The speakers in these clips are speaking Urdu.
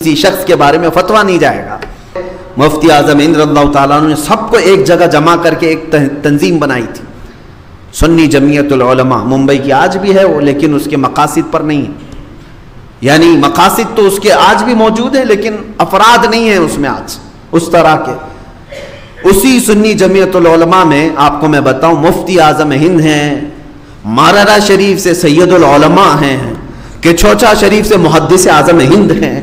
کسی شخص کے بارے میں فتویٰ نہیں جائے گا۔ مفتی اعظم ہند رضی اللہ تعالیٰ عنہ نے سب کو ایک جگہ جمع کر کے ایک تنظیم بنائی تھی، سنی جمعیت العلماء، ممبئی کی آج بھی ہے وہ، لیکن اس کے مقاصد پر نہیں ہے، یعنی مقاصد تو اس کے آج بھی موجود ہیں لیکن افراد نہیں ہیں اس میں آج اس طرح کے۔ اسی سنی جمعیت العلماء میں آپ کو میں بتاؤں مفتی اعظم ہند ہیں، ماررہ شریف سے سید العلماء ہیں، کچھوچا شریف سے محدث اعظم ہند ہیں،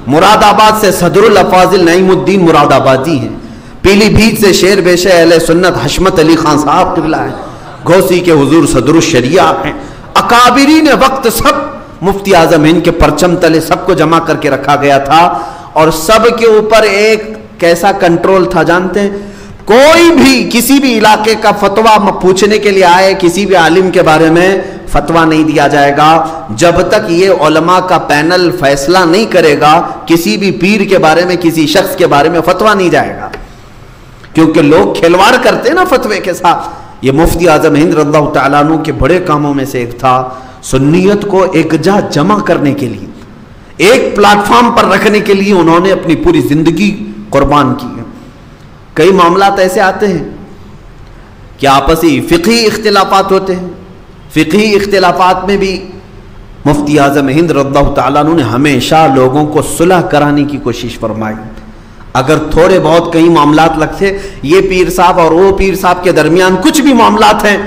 مراد آباد سے صدر الافاضل نعیم الدین مراد آبادی ہیں، پیلی بھیت سے شیر بیش اہل سنت حشمت علی خان صاحب قبلہ ہیں، گھوسی کے حضور صدر الشریعہ ہیں، اکابرین وقت سب مفتی اعظم ہند کے پرچم تلے سب کو جمع کر کے رکھا گیا تھا، اور سب کے اوپر ایک کیسا کنٹرول تھا جانتے ہیں؟ کوئی بھی کسی بھی علاقے کا فتویٰ پوچھنے کے لیے آئے کسی بھی عالم کے بارے میں فتویٰ نہیں دیا جائے گا جب تک یہ علماء کا پینل فیصلہ نہیں کرے گا، کسی بھی پیر کے بارے میں کسی شخص کے بارے میں فتویٰ نہیں جائے گا، کیونکہ لوگ کھلواڑ کرتے ہیں نا فتوے کے ساتھ۔ یہ مفتی اعظم ہند رضی اللہ تعالیٰ عنہ کے بڑے کاموں میں سے ایک تھا، سنیت کو ایک جا جمع کرنے کے لیے، ایک پلیٹ فارم پر رکھنے کے لیے انہوں نے اپنی پوری زندگی قربان کی ہے۔ کئی معاملات ایسے آتے ہیں کہ آپسی فقہی اختلافات ہوتے ہیں، فقہی اختلافات میں بھی مفتی اعظم ہند رضی اللہ تعالیٰ عنہ نے ہمیشہ لوگوں کو صلح کرانے کی کوشش فرمائی۔ اگر تھوڑے بہت کئی معاملات لگتے، یہ پیر صاحب اور وہ پیر صاحب کے درمیان کچھ بھی معاملات ہیں،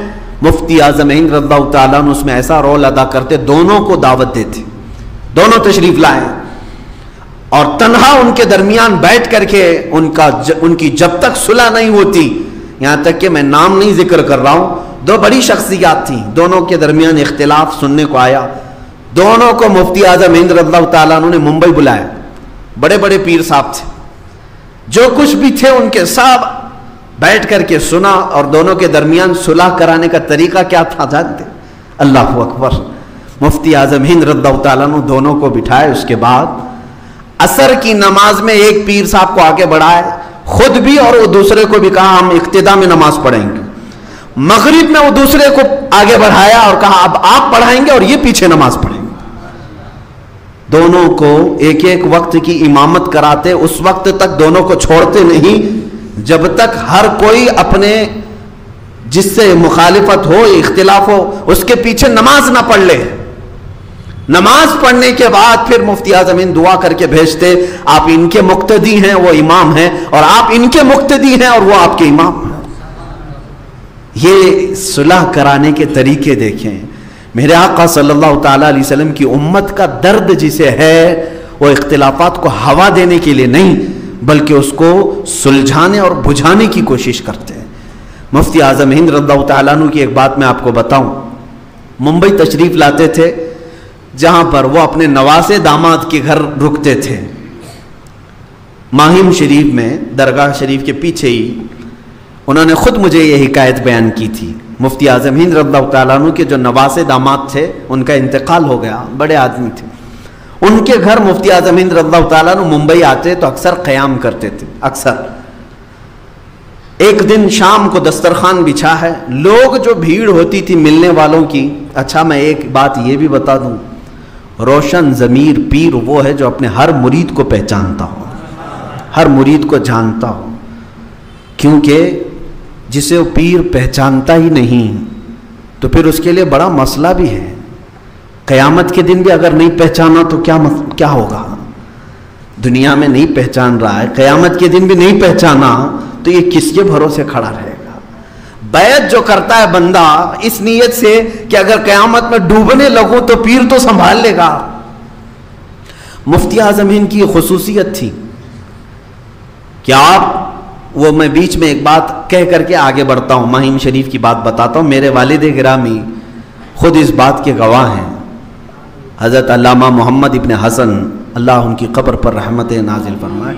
مفتی اعظم ہند رضی اللہ تعالیٰ عنہ اس میں ایسا رول ادا کرتے، دونوں کو دعوت دیتے، دونوں تشریف لائیں، اور تنہا ان کے درمیان بیٹھ کر کے ان کی جب تک صلح نہیں ہوتی، یہاں تک کہ میں نام نہیں ذکر کر رہا ہوں، دو بڑی شخصیات تھیں، دونوں کے درمیان اختلاف سننے کو آیا، دونوں کو مفتی اعظم ہند رضی اللہ تعالیٰ عنہ نے ممبئی بلایا، بڑے بڑے پیر صاحب تھے، جو کچھ بھی تھے ان کے سب بیٹھ کر کے سنا، اور دونوں کے درمیان صلح کرانے کا طریقہ کیا تھا جانتے؟ اللہ اکبر، مفتی اعظم ہند رضی اللہ تعالیٰ عنہ دونوں کو بٹھائے، اس کے بعد عصر کی نماز میں ایک پیر صاحب کو آگے بڑھائے، خود بھی اور وہ دوسرے کو بھی کہا ہم اقتدا میں نماز پڑھیں گے، مغرب میں وہ دوسرے کو آگے بڑھایا اور کہا اب آپ پڑھائیں گے اور یہ پیچھے نماز پڑھیں گے، دونوں کو ایک ایک وقت کی امامت کراتے، اس وقت تک دونوں کو چھوڑتے نہیں جب تک ہر کوئی اپنے جس سے مخالفت ہو اختلاف ہو اس کے پیچھے نماز نہ پڑھ لے۔ نماز پڑھنے کے بعد پھر مفتی اعظم ہند دعا کر کے بھیجتے، آپ ان کے مقتدی ہیں وہ امام ہیں، اور آپ ان کے مقتدی ہیں اور وہ آپ کے امام ہیں۔ یہ صلح کرانے کے طریقے دیکھیں، میرے آقا صلی اللہ تعالیٰ علیہ وسلم کی امت کا درد جسے ہے وہ اختلافات کو ہوا دینے کے لیے نہیں بلکہ اس کو سلجھانے اور بجھانے کی کوشش کرتے ہیں۔ مفتی اعظم ہند رضی اللہ تعالیٰ عنہ کی ایک بات میں آپ کو بتاؤں، ممبئی تشریف لاتے تھے جہاں پر وہ اپنے نواسے داماد کے گھر رکتے تھے، ماہم شریف میں درگاہ شریف کے پیچھے ہی، انہوں نے خود مجھے یہ حکایت بیان کی تھی۔ مفتی اعظم ہند رضی اللہ تعالیٰ عنہ کے جو نواسے داماد تھے ان کا انتقال ہو گیا، بڑے آدمی تھے، ان کے گھر مفتی اعظم ہند رضی اللہ تعالیٰ عنہ ممبئی آتے تو اکثر قیام کرتے تھے۔ اکثر ایک دن شام کو دسترخوان بچھا ہے، لوگ جو بھیڑ ہوتی تھی ملنے والوں کی، اچھا میں ایک بات یہ بھی بتا دوں، روشن ضمیر پیر وہ ہے جو اپنے ہر مرید کو پہچانتا ہو، ہر مرید کو جانتا ہو، کیونکہ جسے وہ پیر پہچانتا ہی نہیں تو پھر اس کے لیے بڑا مسئلہ بھی ہے، قیامت کے دن بھی اگر نہیں پہچانا تو کیا ہوگا؟ دنیا میں نہیں پہچان رہا ہے، قیامت کے دن بھی نہیں پہچانا تو یہ کس کے بھروسے کھڑا رہے گا؟ بیعت جو کرتا ہے بندہ اس نیت سے کہ اگر قیامت میں ڈوبنے لگوں تو پیر تو سنبھال لے گا۔ مفتی اعظم ہند کی خصوصیت تھی کہ وہ میں بیچ میں ایک بات کہہ کر کے آگے بڑھتا ہوں، ماہم شریف کی بات بتاتا ہوں، میرے والد گرامی خود اس بات کے گواہ ہیں، حضرت علامہ محمد ابن حسن اللہ ان کی قبر پر رحمت نازل فرمائے،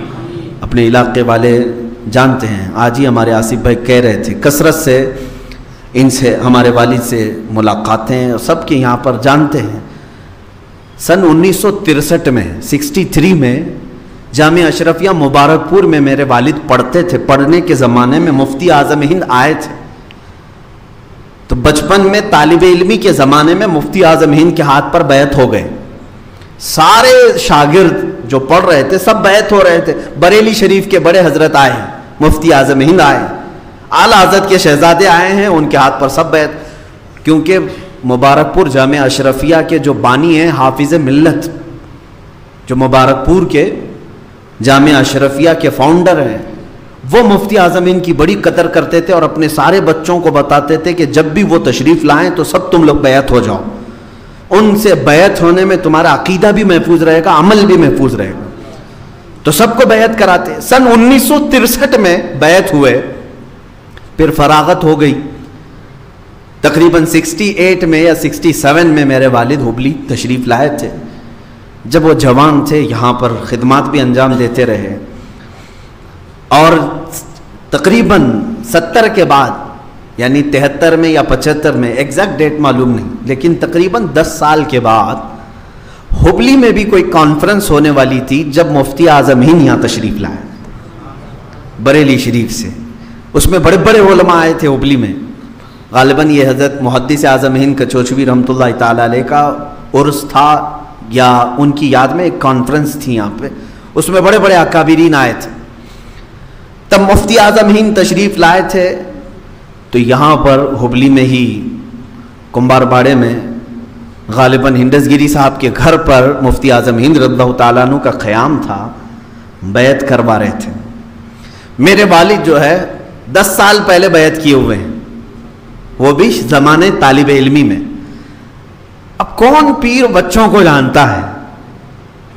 اپنے علاقے والے جانتے ہیں، آج ہی ہمارے آصف بھائی کہہ رہے تھے کثرت سے ان سے ہمارے والد سے ملاقاتیں سب کے یہاں پر جانتے ہیں۔ سن 1963 میں 63 میں جامعہ اشرفیہ مبارک پور میں میرے والد پڑھتے تھے، پڑھنے کے زمانے میں مفتی اعظم ہند آئے تھے، تو بچپن میں طالب علمی کے زمانے میں مفتی اعظم ہند کے ہاتھ پر بیعت ہو گئے، سارے شاگرد جو پڑھ رہے تھے سب بیعت ہو رہے تھے. بریلی شریف کے بڑے حضرت آئے ہیں, مفتی اعظم ہند آئے ہیں, اعلیٰ حضرت کے شہزادے آئے ہیں, ان کے ہاتھ پر سب بیعت. کیونکہ مبارک پور جامعہ اشرفیہ کے جو بانی ہیں حافظ ملت, جو مبارک پور کے جامعہ اشرفیہ کے فاؤنڈر ہیں, وہ مفتی اعظم ہند کی بڑی قدر کرتے تھے اور اپنے سارے بچوں کو بتاتے تھے کہ جب بھی وہ تشریف لائیں تو سب تم لوگ بیعت ہو جاؤ. ان سے بیعت ہونے میں تمہارا عقیدہ بھی محفوظ رہے گا, عمل بھی محفوظ رہے گا. تو سب کو بیعت کراتے. سن 1963 میں بیعت ہوئے, پھر فراغت ہو گئی. تقریباً 68 میں یا 67 میں میرے والد ہبلی تشریف لائے تھے. جب وہ جوان تھے یہاں پر خدمات بھی انجام دیتے رہے, اور تقریباً 70 کے بعد یعنی 73 میں یا 75 میں, ایگزیکٹ ڈیٹ معلوم نہیں, لیکن تقریباً 10 سال کے بعد ہبلی میں بھی کوئی کانفرنس ہونے والی تھی جب مفتی اعظم ہند یہاں تشریف لائے بریلی شریف سے. اس میں بڑے بڑے علماء آئے تھے ہبلی میں. غالباً یہ حضرت محدث اعظم ہند کچوچوی رحمۃ اللہ تعالیٰ علیہ کا عرس تھا یا ان کی یاد میں ایک کانفرنس تھی یہاں پہ, اس میں بڑے بڑے اکابرین آئے تھے. تب مفتی اعظم ہند تشریف لائے تھے تو یہاں پر ہبلی میں ہی کمبار باڑے میں غالباً ہندس گیری صاحب کے گھر پر مفتی اعظم ہند رضی اللہ تعالیٰ عنہ کا قیام تھا, بیعت کروا رہے تھے. میرے والد جو ہے 10 سال پہلے بیعت کیے ہوئے ہیں, وہ بھی زمانے طالب علمی میں. اب کون پیر بچوں کو جانتا ہے,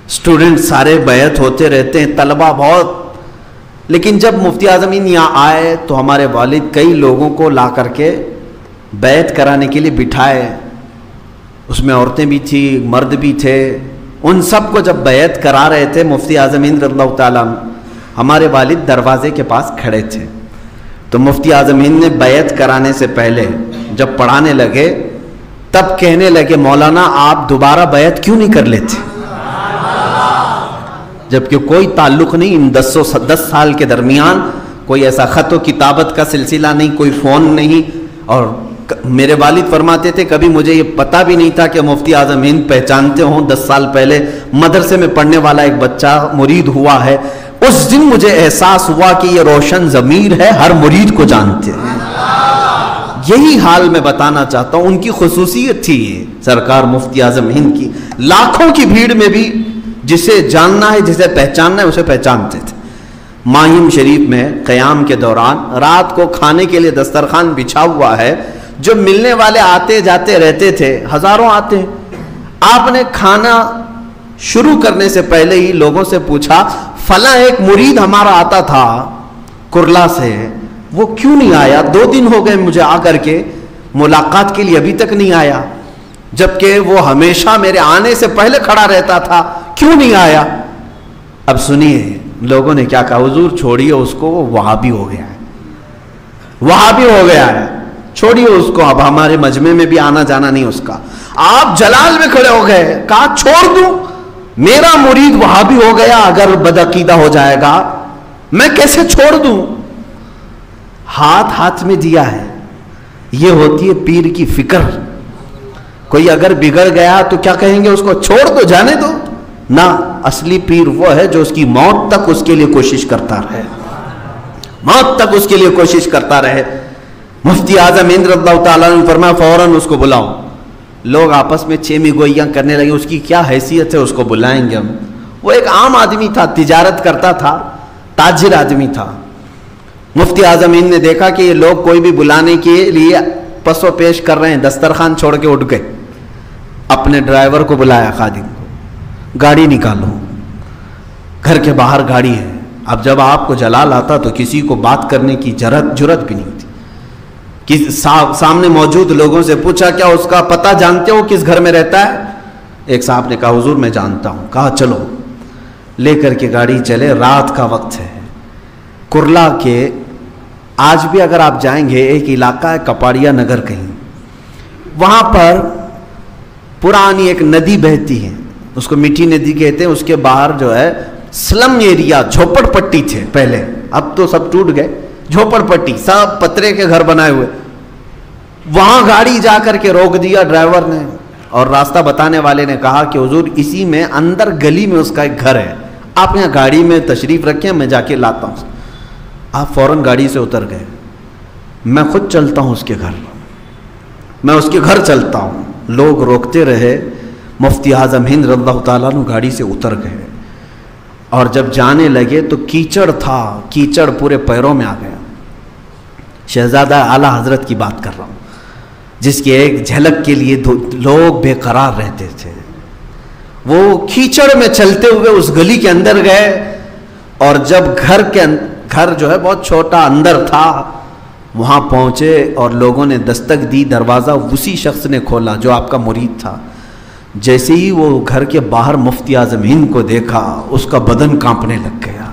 اسٹوڈنٹ سارے بیعت ہوتے رہتے ہیں, طلبہ بہت. لیکن جب مفتی اعظم ہند یہاں آئے تو ہمارے والد کئی لوگوں کو لا کر کے بیعت کرانے کے لیے بٹھائے. اس میں عورتیں بھی تھیں, مرد بھی تھے. ان سب کو جب بیعت کرا رہے تھے مفتی اعظم ہند رضی اللہ تعالیٰ عنہ, ہمارے والد دروازے کے پاس کھڑے تھے. تو مفتی اعظم ہند نے بیعت کرانے سے پہلے جب پڑھانے لگے تب کہنے لگے, مولانا آپ دوبارہ بیعت کیوں نہیں کر لیتے؟ جبکہ کوئی تعلق نہیں ان 10 سال کے درمیان, کوئی ایسا خط و کتابت کا سلسلہ نہیں, کوئی فون نہیں. اور میرے والد فرماتے تھے کبھی مجھے یہ پتہ بھی نہیں تھا کہ مفتی اعظم ہند پہچانتے ہوں. 10 سال پہلے مدرسے میں پڑھنے والا ایک بچہ مرید ہوا ہے, اس دن مجھے احساس ہوا کہ یہ روشن ضمیر ہے, ہر مرید کو جانتے ہیں. یہی حال میں بتانا چاہتا ہوں, ان کی خصوصیت تھی یہ سرکار مفتی اعظم ہند کی. لاکھوں کی بھیڑ میں بھی جسے جاننا ہے, جسے پہچاننا ہے, اسے پہچانتے تھے. ماہم شریف میں قیام کے دوران رات کو کھانے کے لیے دسترخوان بچھا ہوا ہے, جو ملنے والے آتے جاتے رہتے تھے, ہزاروں آتے ہیں. آپ نے کھانا شروع کرنے سے پہلے ہی لوگوں سے پوچھا, فلاں ایک مرید ہمارا آتا تھا کرلا سے, وہ کیوں نہیں آیا؟ 2 دن ہو گئے مجھے آ کر کے, ملاقات کے لیے ابھی تک نہیں آیا, جبکہ وہ ہمیشہ میرے آنے سے پہلے کھڑا رہتا تھا, کیوں نہیں آیا؟ اب سنیے لوگوں نے کیا کہا, حضور چھوڑیے اس کو, وہ وہابی ہو گیا ہے, وہابی ہو گیا ہے, چھوڑیے اس کو, اب ہمارے مجمع میں بھی آنا جانا نہیں اس کا. آپ جلال میں کھڑے ہو گئے, کہا چھوڑ دوں, میرا مرید وہابی ہو گیا, اگر بدعقیدہ ہو جائے گا میں کیسے چھوڑ دوں؟ ہاتھ میں دیا ہے. یہ ہوتی ہے پیر کی فکر. کوئی اگر بگڑ گیا تو کیا کہیں گے اس کو, چھوڑ دو, جانے دو؟ نہ, اصلی پیر وہ ہے جو اس کی موت تک اس کے لیے کوشش کرتا رہے, موت تک اس کے لیے کوشش کرتا رہے. مفتی اعظم ہند رضی اللہ تعالیٰ نے فرمایا فوراً اس کو بلاؤ. لوگ آپس میں چیمی گوئیاں کرنے لگے, اس کی کیا حیثیت ہے, اس کو بلائیں گے ہم. وہ ایک عام آدمی تھا, تجارت کرتا تھا, تاجر آدمی تھا. مفتی اعظم ہند نے دیکھا کہ یہ لوگ کوئی بھی بلانے کے لیے پس و پیش کر رہے ہیں, دسترخوان چھوڑ کے اٹھ گئے. اپنے ڈرائیور کو بلایا, خادم کو, گاڑی نکالو, گھر کے باہر گاڑی ہے. اب جب آپ کو جلال آتا تو کسی کو بات کرنے کی جرت بھی نہیں تھی. سامنے موجود لوگوں سے پوچھا, کیا اس کا پتہ جانتے ہو, کس گھر میں رہتا ہے؟ ایک صاحب نے کہا حضور میں جانتا ہوں. کہا چلو, لے کر کے گاڑی چلے. رات کا وقت ہے. کرلا کے آج بھی اگر آپ جائیں گے, ایک علاقہ ہے کپاڑیا نگر کہیں, وہاں پر پرانی ایک ندی بہتی ہے, اس کو میٹھی ندی کہتے ہیں. اس کے باہر جو ہے سلم ایریا, جھوپڑ پٹی تھے پہلے, اب تو سب ٹوٹ گئے. جھوپڑ پٹی, سب پترے کے گھر بنائے ہوئے. وہاں گاڑی جا کر کے روک دیا ڈرائیور نے, اور راستہ بتانے والے نے کہا کہ حضور اسی میں اندر گلی میں اس کا ایک گھر ہے، آپ یہاں گاڑی میں تشریف رکھیں، میں جا کے لاتا ہوں۔ آپ فوراً گاڑی سے اتر گئے۔ میں خود چلتا ہوں اس کے گھر، میں اس کے گھر چلتا ہوں۔ لوگ روکتے رہے، مفتی اعظم ہند رضی اللہ تعالیٰ عنہ گاڑی سے اتر گئے، اور جب جانے لگے تو کیچڑ تھا، کیچڑ پورے پیروں میں آ گیا۔ شہزادہ اعلیٰ حضرت کی بات کر رہا ہوں، جس کی ایک جھلک کے لیے لوگ بے قرار رہتے تھے۔ وہ کیچڑ میں چلتے ہوئے اس گلی کے اندر گئے، اور جب گھر جو ہے بہت چھوٹا اندر تھا، وہاں پہنچے اور لوگوں نے دستک دی، دروازہ اسی شخص نے کھولا جو آپ کا مرید تھا۔ جیسے ہی وہ گھر کے باہر مفتی اعظم ہند کو دیکھا، اس کا بدن کانپنے لگ گیا۔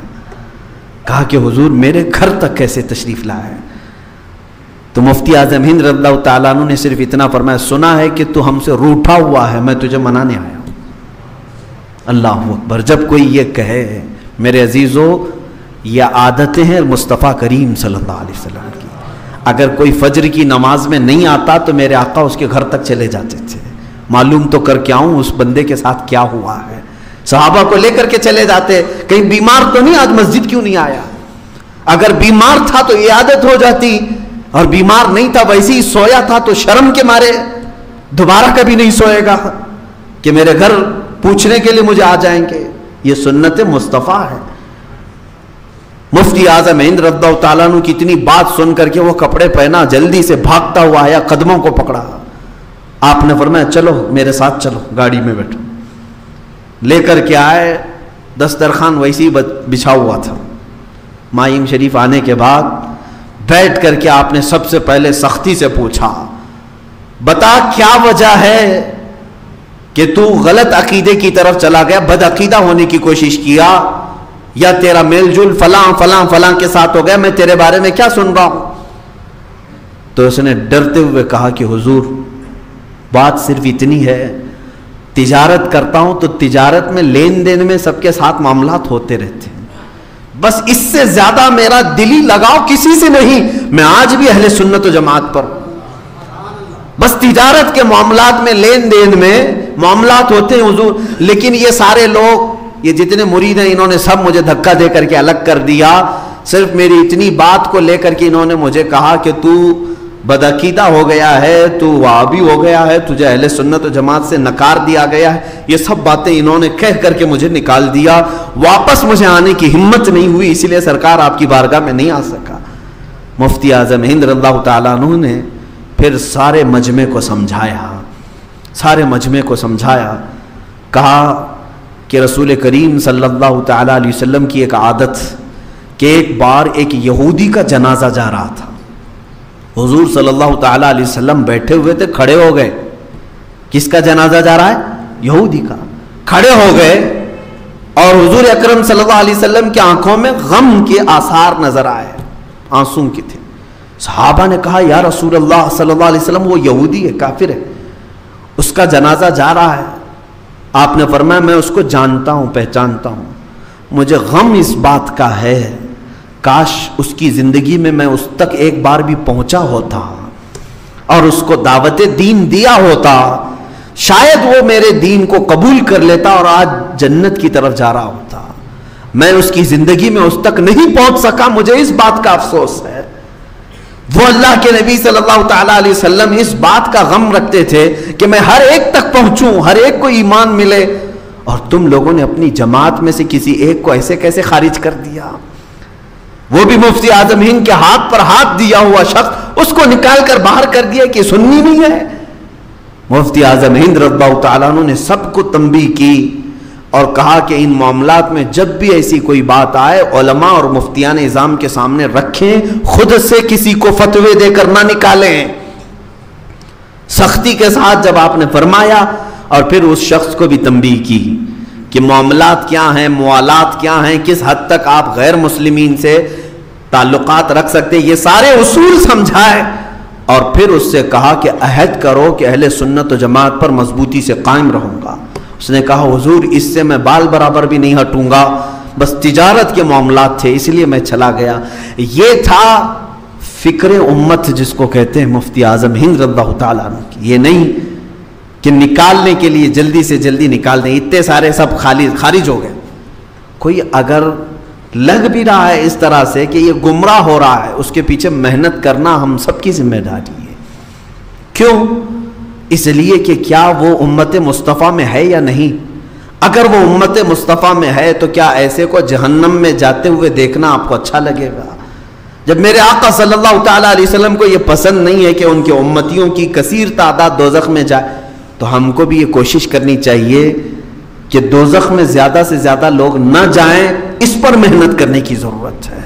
کہا کہ حضور میرے گھر تک کیسے تشریف لائے؟ تو مفتی اعظم ہند رضی اللہ تعالیٰ عنہ نے صرف اتنا فرمایا، سنا ہے کہ تو ہم سے روٹھا ہوا ہے، میں تجھے منانے آیا ہوں۔ اللہ اکبر! جب کوئی یہ کہے، میرے عزیزو، یہ عادتیں ہیں مصطفیٰ کریم صلی اللہ علیہ وسلم کی۔ اگر کوئی فجر کی نماز میں نہیں آتا تو میرے آقا اس کے گھر تک چلے جاتے تھے، معلوم تو کر کے آؤں اس بندے کے ساتھ کیا ہوا ہے۔ صحابہ کو لے کر کے چلے جاتے، کہیں بیمار تو نہیں، آج مسجد کیوں نہیں آیا؟ اگر بیمار تھا تو عیادت ہو جاتی، اور بیمار نہیں تھا، ویسے ہی سویا تھا تو شرم کے مارے دوبارہ کبھی نہیں سوئے گا کہ میرے گھر پوچھنے کے لیے مجھے آ جائیں گے۔ یہ سنت مصطفیٰ ہے۔ مفتی اعظم ہند رضی اللہ تعالیٰ عنہ کی اتنی بات سن کر کے وہ کپڑے پہنا، جلدی سے بھاگتا ہوا آیا، قدموں کو پکڑا۔ آپ نے فرمایا چلو میرے ساتھ چلو، گاڑی میں بیٹھو۔ لے کر کے آئے، دسترخوان ویسے ہی بچھا ہوا تھا۔ مائم شریف آنے کے بعد بیٹھ کر کے آپ نے سب سے پہلے سختی سے پوچھا، بتا کیا وجہ ہے کہ تو غلط عقیدے کی طرف چلا گیا، بد عقیدہ ہونے کی کوشش کیا، یا تیرا میل جول فلاں فلاں فلاں کے ساتھ ہو گیا، میں تیرے بارے میں کیا سن رہا ہوں؟ تو اس نے ڈرتے ہوئے کہا کہ حضور بات صرف اتنی ہے، تجارت کرتا ہوں تو تجارت میں لین دین میں سب کے ساتھ معاملات ہوتے رہتے ہیں، بس اس سے زیادہ میرا دلی لگاؤ کسی سے نہیں، میں آج بھی اہل سنت و جماعت پر، بس تجارت کے معاملات میں لین دین میں معاملات ہوتے ہیں حضور، لیکن یہ سارے لوگ، یہ جتنے مرید ہیں، انہوں نے سب مجھے دھکا دے کر کے الگ کر دیا، صرف میری اتنی بات کو لے کر کے انہوں نے مجھے کہا کہ تو بدعقیدہ ہو گیا ہے، تو وہابی ہو گیا ہے، تجھے اہل سنت و جماعت سے نکار دیا گیا ہے، یہ سب باتیں انہوں نے کہہ کر کے مجھے نکال دیا، واپس مجھے آنے کی ہمت نہیں ہوئی، اسی لیے سرکار آپ کی بارگاہ میں نہیں آ سکا۔ مفتی اعظم ہند رضی اللہ تعالیٰ عنہ نے پھر سارے مجمع کو سمجھایا، کہا کہ رسول کریم صلی اللہ تعالیٰ علیہ وسلم کی ایک عادت کہ ایک بار ایک یہودی کا جنازہ جا رہا تھا، حضور صلی اللہ تعالیٰ علیہ وسلم بیٹھے ہوئے تھے، کھڑے ہو گئے، کس کا جنازہ جا رہا ہے؟ یہودی کا، کھڑے ہو گئے، اور حضور اکرم صلی اللہ علیہ وسلم کی آنکھوں میں غم کے آثار نظر آئے، آنسوں کی تھے۔ صحابہ نے کہا یا رسول اللہ صلی اللہ علیہ وسلم، وہ یہودی ہے، کافر ہے، اس کا جنازہ جا رہا ہے۔ آپ نے فرمایا میں اس کو جانتا ہوں، پہچانتا ہوں، مجھے غم اس بات کا ہے، کاش اس کی زندگی میں اس تک ایک بار بھی پہنچا ہوتا اور اس کو دعوت دین دیا ہوتا، شاید وہ میرے دین کو قبول کر لیتا اور آج جنت کی طرف جا رہا ہوتا۔ میں اس کی زندگی میں اس تک نہیں پہنچ سکا، مجھے اس بات کا افسوس ہے۔ وہ اللہ کے نبی صلی اللہ تعالیٰ علیہ وسلم اس بات کا غم رکھتے تھے کہ میں ہر ایک تک پہنچوں، ہر ایک کو ایمان ملے، اور تم لوگوں نے اپنی جماعت میں سے کسی ایک کو ایسے کیسے خارج کر دیا؟ وہ بھی مفتی اعظم ہند کے ہاتھ پر ہاتھ دیا ہوا شخص، اس کو نکال کر باہر کر دیا کہ سنی نہیں ہے۔ مفتی اعظم ہند رضی اللہ تعالیٰ عنہ نے سب کو تنبیہ کی اور کہا کہ ان معاملات میں جب بھی ایسی کوئی بات آئے، علماء اور مفتیان اعظام کے سامنے رکھیں، خود سے کسی کو فتوے دے کر نہ نکالیں۔ سختی کے ساتھ جب آپ نے فرمایا، اور پھر اس شخص کو بھی تنبیہ کی کہ معاملات کیا ہیں، موالات کیا ہیں، کس حد تک آپ غیر مسلمین سے تعلقات رکھ سکتے، یہ سارے اصول سمجھائے، اور پھر اس سے کہا کہ عہد کرو کہ اہل سنت و جماعت پر مضبوطی سے قائم رہوں گا۔ اس نے کہا حضور اس سے میں بال برابر بھی نہیں ہٹوں گا، بس تجارت کے معاملات تھے اس لیے میں چلا گیا۔ یہ تھا فکر امت جس کو کہتے ہیں مفتی اعظم ہند رضی اللہ تعالیٰ عنہ کی۔ یہ نہیں کہ نکالنے کے لیے جلدی سے جلدی نکال دیں، اتنے سارے سب خارج ہو گئے. کوئی اگر لگ بھی رہا ہے اس طرح سے کہ یہ گمراہ ہو رہا ہے، اس کے پیچھے محنت کرنا ہم سب کی ذمہ داری ہے. کیوں؟ اس لیے کہ کیا وہ امت مصطفیٰ میں ہے یا نہیں. اگر وہ امت مصطفیٰ میں ہے تو کیا ایسے کو جہنم میں جاتے ہوئے دیکھنا آپ کو اچھا لگے گا؟ جب میرے آقا صلی اللہ تعالیٰ علیہ وسلم کو یہ پسند نہیں ہے کہ ان کے امتیوں کی کثیر تعداد دوزخ میں جائے، تو ہم کو بھی یہ کوشش کرنی چاہیے کہ دوزخ میں زیادہ سے زیادہ لوگ نہ جائیں. اس پر محنت کرنے کی ضرورت ہے.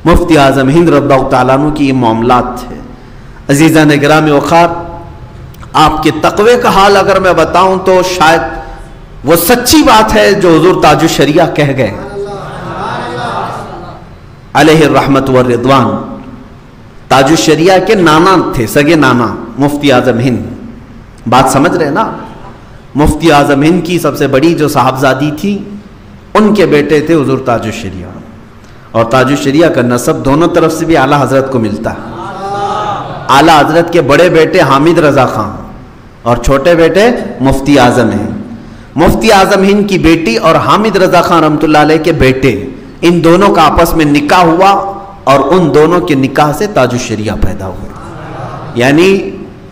مفتی اعظم ہند رضی اللہ تعالیٰ عنہ کی یہ معاملات تھے. عزیزان گرامی وقار، آپ کے تقوی کا حال اگر میں بتاؤں تو شاید وہ سچی بات ہے جو حضور تاج الشریعہ کہہ گئے علیہ الرحمت والرضوان. تاج الشریعہ کے نانا تھے، سگے نانا مفتی اعظم ہند. بات سمجھ رہے نا؟ مفتی اعظم ہند کی سب سے بڑی جو صاحبزادی تھی، ان کے بیٹے تھے حضور تاج الشریعہ. اور تاج الشریعہ کا نسب دونوں طرف سے بھی اعلیٰ حضرت کو ملتا ہے. اعلیٰ حضرت کے بڑے بیٹے حامد رضا خان اور چھوٹے بیٹے مفتی اعظم ہند. مفتی اعظم ہند کی بیٹی اور حامد رضا خان رحمۃ اللہ علیہ کے بیٹے، ان دونوں کا آپس میں نکاح ہوا اور ان دونوں کے نکاح سے تاج الشریعہ پیدا ہوا. یعنی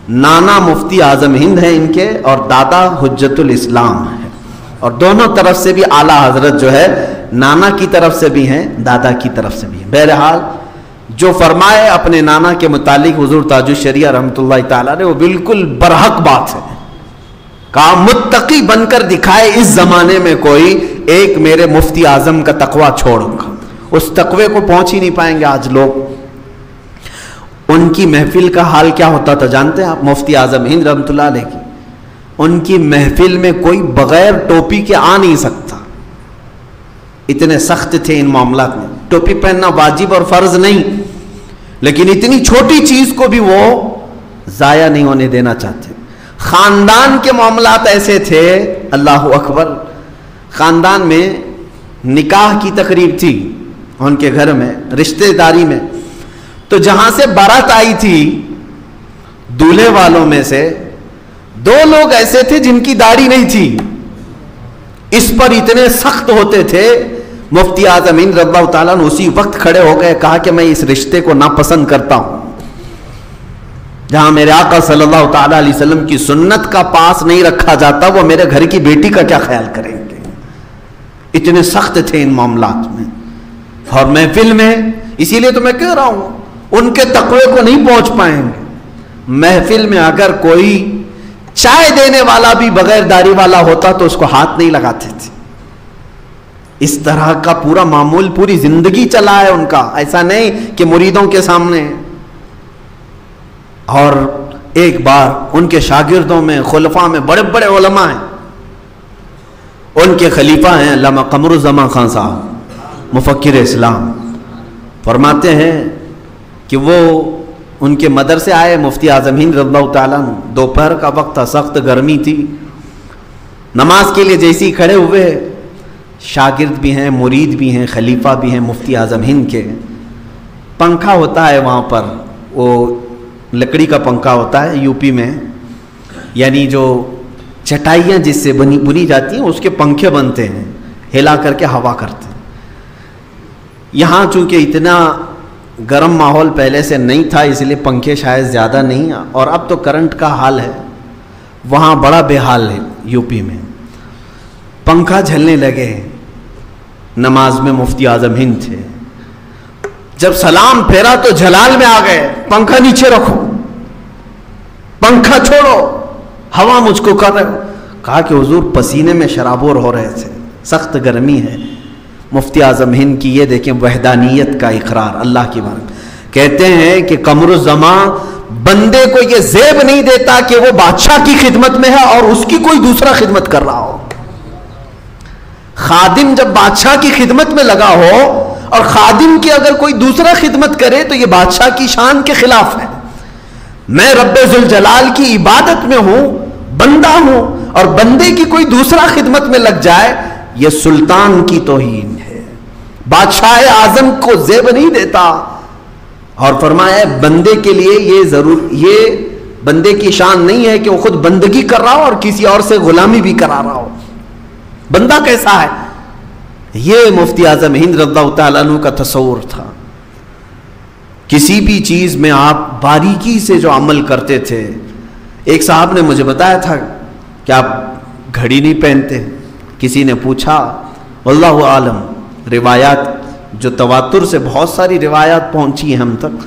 نانا مفتی اعظم ہند ہیں ان کے، اور دادا حجت الاسلام ہے. اور دونوں طرف سے بھی اعلیٰ حضرت جو ہے، نانا کی طرف سے بھی ہیں، دادا کی طرف سے بھی ہیں. بہرحال جو فرمائے اپنے نانا کے متعلق حضور تاج الشریعہ رحمۃ اللہ تعالیٰ نے، وہ بالکل برحق بات ہے. کہا متقی بن کر دکھائے اس زمانے میں کوئی ایک میرے مفتی اعظم کا تقوی چھوڑوں گا. اس تقوی کو پہنچ ہی نہیں پائیں گے آج لوگ. ان کی محفل کا حال کیا ہوتا تھا جانتے ہیں آپ؟ مفتی اعظم ہند رحمۃ اللہ علیہ کی ان کی محفل میں کوئی بغیر ٹوپی کے آ نہیں سکتا. اتنے سخت تھے ان معاملات میں. ٹوپی پہننا واجب اور فرض نہیں، لیکن اتنی چھوٹی چیز کو بھی وہ ضائع نہیں ہونے دینا چاہتے. خاندان کے معاملات ایسے تھے، اللہ اکبر. خاندان میں نکاح کی تقریب تھی ان کے گھر میں، رشتہ داری میں. تو جہاں سے بارات آئی تھی، دولہے والوں میں سے 2 لوگ ایسے تھے جن کی داڑھی نہیں تھی. اس پر اتنے سخت ہوتے تھے. مفتی اعظم ہند رضی اللہ تعالیٰ نے اسی وقت کھڑے ہو گئے، کہا کہ میں اس رشتے کو ناپسند کرتا ہوں. جہاں میرے آقا صلی اللہ تعالیٰ علیہ وسلم کی سنت کا پاس نہیں رکھا جاتا، وہ میرے گھر کی بیٹی کا کیا خیال کریں گے. اتنے سخت تھے ان معاملات میں. اور محفل میں، اسی لیے تو میں کہہ رہا ہوں ان کے تقوی کو نہیں پہنچ پائیں گے. محفل میں اگر کوئی چائے دینے والا بھی بغیر داڑھی والا ہوتا تو اس کو ہاتھ نہیں لگاتے تھے. اس طرح کا پورا معمول پوری زندگی چلا ہے ان کا. ایسا نہیں کہ مریدوں کے سامنے. اور ایک بار ان کے شاگردوں میں، خلفاء میں بڑے بڑے علماء ہیں. ان کے خلیفہ ہیں علامہ قمر الزمان خان صاحب، مفکر اسلام. فرماتے ہیں کہ وہ ان کے مدرسے آئے مفتی اعظم ہند رضی اللہ تعالیٰ عنہ. دوپہر کا وقت تھا، سخت گرمی تھی. نماز کے لیے جیسے ہی کھڑے ہوئے، شاگرد بھی ہیں، مرید بھی ہیں، خلیفہ بھی ہیں مفتی اعظم ہند کے. پنکھا ہوتا ہے وہاں پر، وہ لکڑی کا پنکھا ہوتا ہے یو پی میں، یعنی جو چٹائیاں جس سے بنی جاتی ہیں اس کے پنکھے بنتے ہیں، ہلا کر کے ہوا کرتے ہیں. یہاں چونکہ اتنا گرم ماحول پہلے سے نہیں تھا، اس لیے پنکھے شاید زیادہ نہیں، اور اب تو کرنٹ کا حال ہے. وہاں بڑا بے حال ہے یو پی میں. پنکھا جھلنے لگے. نماز میں مفتی اعظم ہند تھے. جب سلام پھیرا تو جلال میں آ گئے، پنکھا نیچے رکھو، پنکھا چھوڑو، ہوا مجھ کو کر رہے ہو. کہا کہ حضور پسینے میں شرابور ہو رہے تھے، سخت گرمی ہے. مفتی اعظم ہند کی یہ دیکھیں وحدانیت کا اقرار اللہ کی بات. کہتے ہیں کہ قمر الزمان بندے کو یہ زیب نہیں دیتا کہ وہ بادشاہ کی خدمت میں ہے اور اس کی کوئی دوسرا خدمت کر رہا ہو. خادم جب بادشاہ کی خدمت میں لگا ہو اور خادم کی اگر کوئی دوسرا خدمت کرے تو یہ بادشاہ کی شان کے خلاف ہے. میں رب ذوالجلال کی عبادت میں ہوں، بندہ ہوں، اور بندے کی کوئی دوسرا خدمت میں لگ جائے، یہ سلطان کی توہین ہے. بادشاہ اعظم کو زیب نہیں دیتا. اور فرمایا بندے کے لیے یہ بندے کی شان نہیں ہے کہ وہ خود بندگی کر رہا ہو اور کسی اور سے غلامی بھی کرا رہا ہو. بندہ کیسا ہے؟ یہ مفتی اعظم ہند رضی اللہ تعالیٰ عنہ کا تصور تھا. کسی بھی چیز میں آپ باریکی سے جو عمل کرتے تھے. ایک صاحب نے مجھے بتایا تھا کہ آپ گھڑی نہیں پہنتے. کسی نے پوچھا، واللہ عالم، روایات جو تواتر سے بہت ساری روایات پہنچی ہیں ہم تک،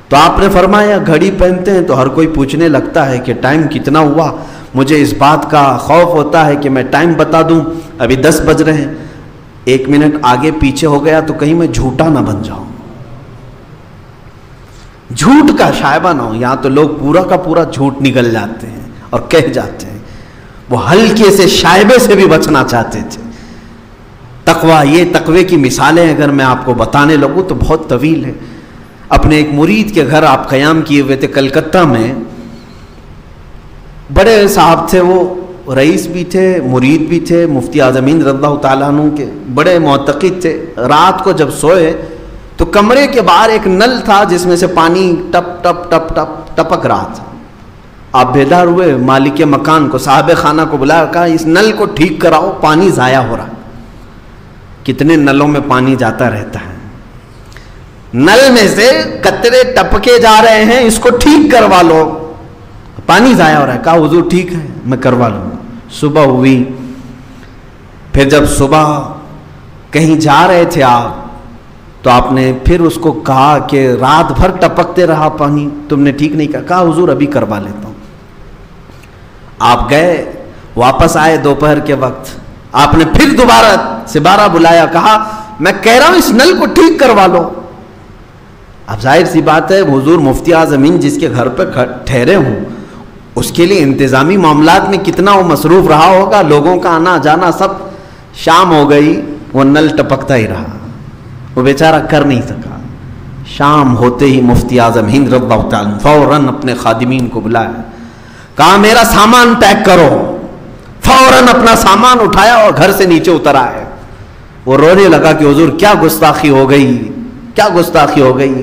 تو آپ نے فرمایا گھڑی پہنتے ہیں تو ہر کوئی پوچھنے لگتا ہے کہ ٹائم کتنا ہوا. مجھے اس بات کا خوف ہوتا ہے کہ میں ٹائم بتا دوں ابھی 10 بج رہے ہیں، 1 منٹ آگے پیچھے ہو گیا تو کہیں میں جھوٹا نہ بن جاؤں، جھوٹ کا شائبہ نہ ہو. یہاں تو لوگ پورا کا پورا جھوٹ نکل جاتے ہیں اور کہہ جاتے ہیں. وہ ہلکے سے شائبے سے بھی بچنا چاہتے تھے. تقویٰ، یہ تقوی کی مثالیں اگر میں آپ کو بتانے لگوں تو بہت طویل ہے. اپنے ایک مرید کے گھر آپ قیام کیے ہوئے تھے کلکتہ میں. بڑے صاحب تھے، وہ رئیس بھی تھے، مرید بھی تھے، مفتی اعظم ہند رضی اللہ تعالیٰ عنہ کے بڑے معتقد تھے. رات کو جب سوئے تو کمرے کے باہر ایک نل تھا جس میں سے پانی ٹپ ٹپ ٹپ ٹپ ٹپک رہا تھا. آپ بیدار ہوئے، مالک مکان کو، صاحب خانہ کو بلایا، کہا اس نل کو ٹھیک کراؤ، پانی ضائع ہو رہا. کتنے نلوں میں پانی جاتا رہتا ہے، نل میں سے قطرے ٹپکے جا رہے ہیں، اس کو ٹھیک کروا لو، پانی ضائع ہو رہا ہے. کہا حضور ٹھیک ہے میں کروا لوں. صبح ہوئی، پھر جب صبح کہیں جا رہے تھے آپ تو آپ نے پھر اس کو کہا کہ رات بھر ٹپکتے رہا پانی، تم نے ٹھیک نہیں کہا. کہا حضور ابھی کروا لیتا ہوں. آپ گئے، واپس آئے دوپہر کے وقت، آپ نے پھر دوبارہ بلایا، کہا میں کہہ رہا ہوں اس نل کو ٹھیک کروا لو. اب ظاہر سی بات ہے حضور مفتی اعظم ہند جس کے گھر پہ ٹھہرے ہوں اس کے لیے انتظامی معاملات میں کتنا وہ مصروف رہا ہوگا. لوگوں کا آنا جانا سب. شام ہو گئی، وہ نل ٹپکتا ہی رہا، وہ بیچارہ کر نہیں سکا. شام ہوتے ہی مفتی اعظم ہند رضی اللہ تعالیٰ عنہ فوراً اپنے خادمین کو بلایا، کہا میرا سامان پیک کرو. فوراً اپنا سامان اٹھایا اور گھر سے نیچے اتر آئے. وہ رونے لگا کہ حضور کیا گستاخی ہو گئی، کیا گستاخی ہو گئی.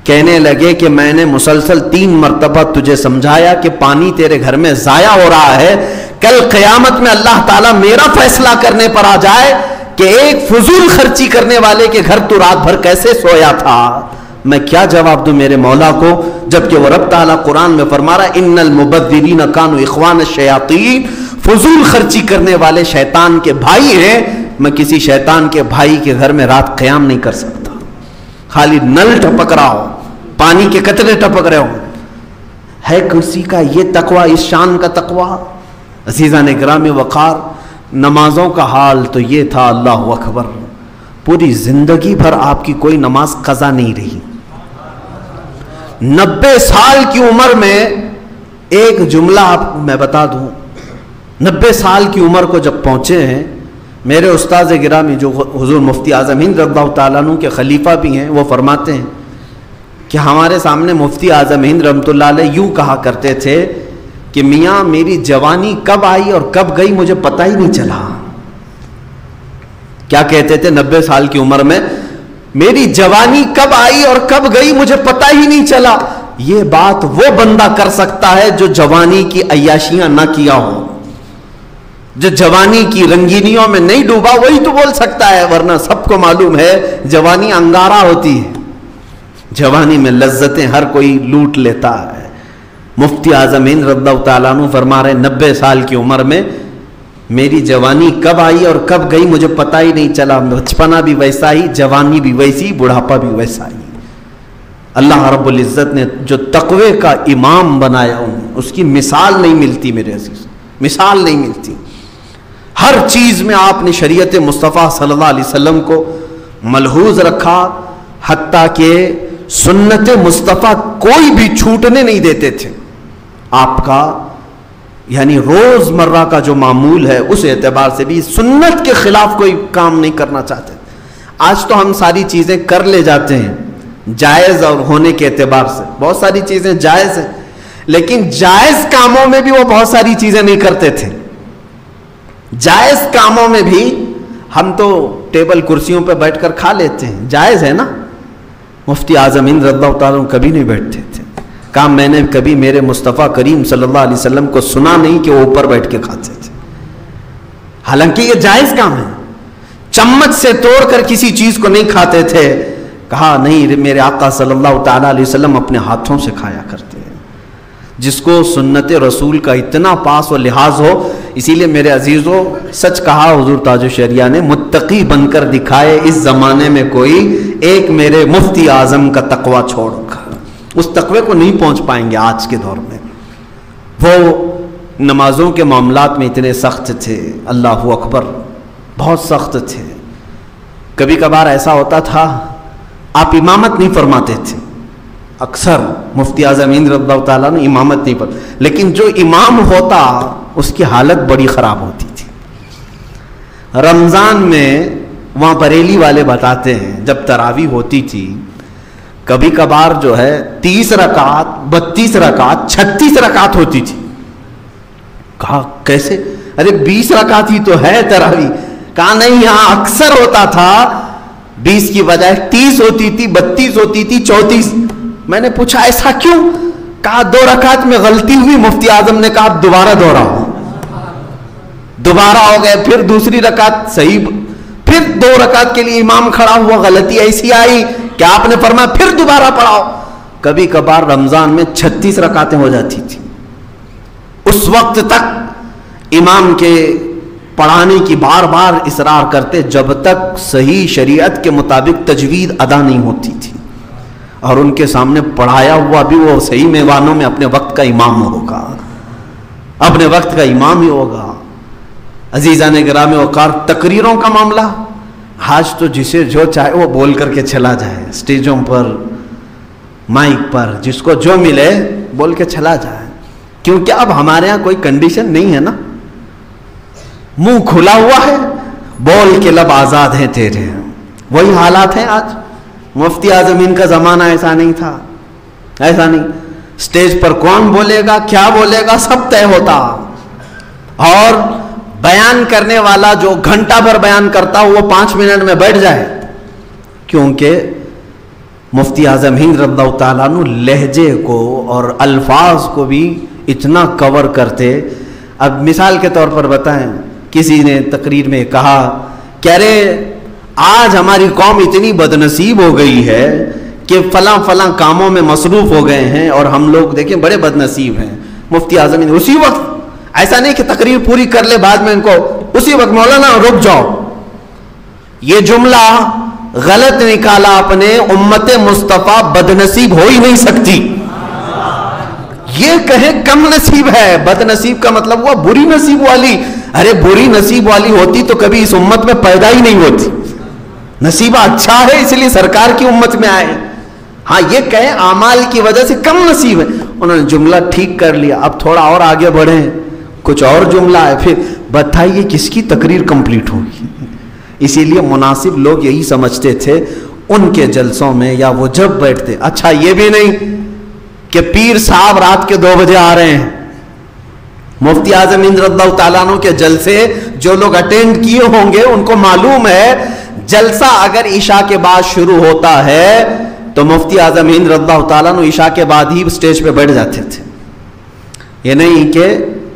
کہنے لگے کہ میں نے مسلسل 3 مرتبہ تجھے سمجھایا کہ پانی تیرے گھر میں ضائع ہو رہا ہے. کل قیامت میں اللہ تعالیٰ میرا فیصلہ کرنے پر آ جائے کہ ایک فضول خرچی کرنے والے کے گھر تو رات بھر کیسے سویا تھا. میں کیا جواب دوں میرے مولا کو، جبکہ وہ رب تعالیٰ قرآن میں فرما رہا ہے ان المبذرین کانوا اخوان الشیاطین، فضول خرچی کرنے والے شیطان کے بھائی ہیں. میں کسی شیطان کے بھائی کے گھر میں رات قیام نہیں کر سکتا. خالی نل ٹپک رہا ہو، پانی کے قطرے ٹپک رہے ہوں. ہے کسی کا یہ تقویٰ، اس شان کا تقویٰ؟ عزیزان گرامی وقار، نمازوں کا حال تو یہ تھا، اللہ اکبر، پوری زندگی بھر آپ کی کوئی نماز قضا نہیں رہی. 90 سال کی عمر میں ایک جملہ آپ میں بتا دوں. 90 سال کی عمر کو جب پہنچے ہیں، میرے استاذ گرامی جو حضور مفتی اعظم ہند رضی اللہ تعالیٰ عنہ کے خلیفہ بھی ہیں، وہ فرماتے ہیں کہ ہمارے سامنے مفتی اعظم ہند رحمۃ اللہ علیہ یوں کہا کرتے تھے کہ میاں میری جوانی کب آئی اور کب گئی مجھے پتہ ہی نہیں چلا. کیا کہتے تھے 90 سال کی عمر میں؟ میری جوانی کب آئی اور کب گئی مجھے پتہ ہی نہیں چلا. یہ بات وہ بندہ کر سکتا ہے جو جوانی کی عیاشیاں نہ کیا ہو، جو جوانی کی رنگینیوں میں نہیں ڈوبا، وہی تو بول سکتا ہے. ورنہ سب کو معلوم ہے جوانی انگارہ ہوتی ہے، جوانی میں لذتیں ہر کوئی لوٹ لیتا ہے. مفتی اعظم ہند رضی اللہ تعالیٰ عنہ فرما رہے 90 سال کی عمر میں میری جوانی کب آئی اور کب گئی مجھے پتہ ہی نہیں چلا. بچپنا بھی ویسا ہی، جوانی بھی ویسی، بڑھاپا بھی ویسا ہی. اللہ رب العزت نے جو تقوی کا امام بنایا انہیں، اس کی مثال نہیں ملتی میرے عزیز، مثال نہیں ملتی. ہر چیز میں آپ نے شریعت مصطفیٰ صلی اللہ علیہ وسلم کو ملحوظ رکھا، حتیٰ کہ سنت مصطفیٰ کوئی بھی چھوٹنے نہیں دیتے تھے. آپ کا یعنی روز مرہ کا جو معمول ہے اس اعتبار سے بھی سنت کے خلاف کوئی کام نہیں کرنا چاہتے. آج تو ہم ساری چیزیں کر لے جاتے ہیں جائز اور ہونے کے اعتبار سے، بہت ساری چیزیں جائز ہیں، لیکن جائز کاموں میں بھی وہ بہت ساری چیزیں نہیں کرتے تھے. جائز کاموں میں بھی ہم تو ٹیبل کرسیوں پہ بیٹھ کر کھا لیتے ہیں، جائز ہے نا. مفتی اعظم ہند رضی اللہ تعالیٰ عنہ کبھی نہیں بیٹھتے تھے، کہا میں نے کبھی میرے مصطفیٰ کریم صلی اللہ علیہ وسلم کو سنا نہیں کہ وہ اوپر بیٹھ کے کھاتے تھے، حالانکہ یہ جائز کام ہے، چمچ سے توڑ کر کسی چیز کو نہیں کھاتے تھے۔ کہا نہیں، میرے آقا صلی اللہ تعالیٰ علیہ وسلم اپنے ہاتھوں سے کھایا کرتے ہیں۔ جس کو سنت رسول کا اتنا پاس و لحاظ ہو، اسی لیے میرے عزیزوں سچ کہا حضور تاج الشریعہ نے، متقی بن کر دکھائے اس زمانے میں کوئی ایک میرے مفتی اعظم کا تقوی چھوڑ کر۔ اس تقوی کو نہیں پہنچ پائیں گے آج کے دور میں۔ وہ نمازوں کے معاملات میں اتنے سخت تھے، اللہ اکبر، بہت سخت تھے۔ کبھی کبھار ایسا ہوتا تھا آپ امامت نہیں فرماتے تھے، اکثر مفتی اعظم ہند رضی اللہ تعالیٰ نے امامت نہیں پر، لیکن جو امام ہوتا اس کی حالت بڑی خراب ہوتی تھی۔ رمضان میں وہاں بریلی والے بتاتے ہیں جب تراویح ہوتی تھی، کبھی کبھار جو ہے 30 رکعت 32 رکعت 36 رکعت ہوتی تھی۔ کہا کیسے؟ ارے 20 رکعت ہی تو ہے تراویح۔ کہا نہیں، یہاں اکثر ہوتا تھا 20 کی بجائے 30 ہوتی تھی، 32 ہوتی تھی، 34۔ میں نے پوچھا ایسا کیوں؟ کہا 2 رکعت میں غلطی ہوئی، مفتی اعظم نے کہا دوبارہ دوہراؤ۔ دوبارہ ہو گئے، پھر دوسری رکعت صحیح، پھر 2 رکعت کے لیے امام کھڑا ہوا، غلطی ایسی آئی کہ آپ نے فرمایا پھر دوبارہ پڑھاؤ۔ کبھی کبھار رمضان میں 36 رکعتیں ہو جاتی تھی۔ اس وقت تک امام کے پڑھانے کی بار بار اصرار کرتے جب تک صحیح شریعت کے مطابق تجوید ادا نہیں ہوتی تھی، اور ان کے سامنے پڑھایا ہوا بھی وہ صحیح میوانوں میں اپنے وقت کا امام ہوگا، اپنے وقت کا امام ہی ہوگا۔ عزیزان گرامی وقار، تقریروں کا معاملہ آج تو جسے جو چاہے وہ بول کر کے چلا جائے، سٹیجوں پر، مائک پر، جس کو جو ملے بول کے چلا جائے، کیونکہ اب ہمارے ہاں کوئی کنڈیشن نہیں ہے نا، منہ کھلا ہوا ہے، بول کے لب آزاد ہیں تیرے۔ وہی حالات ہیں آج۔ مفتی اعظم ان کا زمانہ ایسا نہیں تھا، ایسا نہیں، سٹیج پر کون بولے گا کیا بولے گا سب طے ہوتا، اور بیان کرنے والا جو گھنٹہ بھر بیان کرتا وہ 5 منٹ میں بیٹھ جائے، کیونکہ مفتی اعظم ہند رضی اللہ تعالیٰ عنہ لہجے کو اور الفاظ کو بھی اتنا کور کرتے۔ اب مثال کے طور پر بتائیں، کسی نے تقریر میں کہا کہ ارے آج ہماری قوم اتنی بدنصیب ہو گئی ہے کہ فلاں فلاں کاموں میں مصروف ہو گئے ہیں، اور ہم لوگ دیکھیں بڑے بدنصیب ہیں۔ مفتی اعظم نے اسی وقت، ایسا نہیں کہ تقریر پوری کر لے بعد میں ان کو، اسی وقت مولانا رک جاؤ، یہ جملہ غلط نکالا آپ نے، امت مصطفیٰ بدنصیب ہو ہی نہیں سکتی، یہ کہیں کم نصیب ہے۔ بد نصیب کا مطلب ہوا بری نصیب والی۔ ارے بری نصیب والی ہوتی تو کبھی اس امت میں پیدا ہی نہیں ہوتی، نصیبہ اچھا ہے اس لیے سرکار کی امت میں آئے۔ ہاں یہ کہیں اعمال کی وجہ سے کم نصیب ہے، انہوں نے جملہ ٹھیک کر لیا، اب تھوڑا اور آگے بڑھیں، کچھ اور جملہ ہے، پھر بتائیے کس کی تقریر کمپلیٹ ہوگی۔ اسی لیے مناسب لوگ یہی سمجھتے تھے ان کے جلسوں میں، یا وہ جب بیٹھتے، اچھا یہ بھی نہیں کہ پیر صاحب رات کے 2 بجے آ رہے ہیں۔ مفتی اعظم ہند رضی اللہ تعالیٰ عنہ کے جلسے جو لوگ اٹینڈ کیے ہوں گے ان کو معلوم ہے، جلسہ اگر عشاء کے بعد شروع ہوتا ہے تو مفتی اعظم ہند رضی اللہ تعالیٰ عنہ عشاء کے بعد ہی اسٹیج پہ بیٹھ جاتے تھے۔ یہ نہیں کہ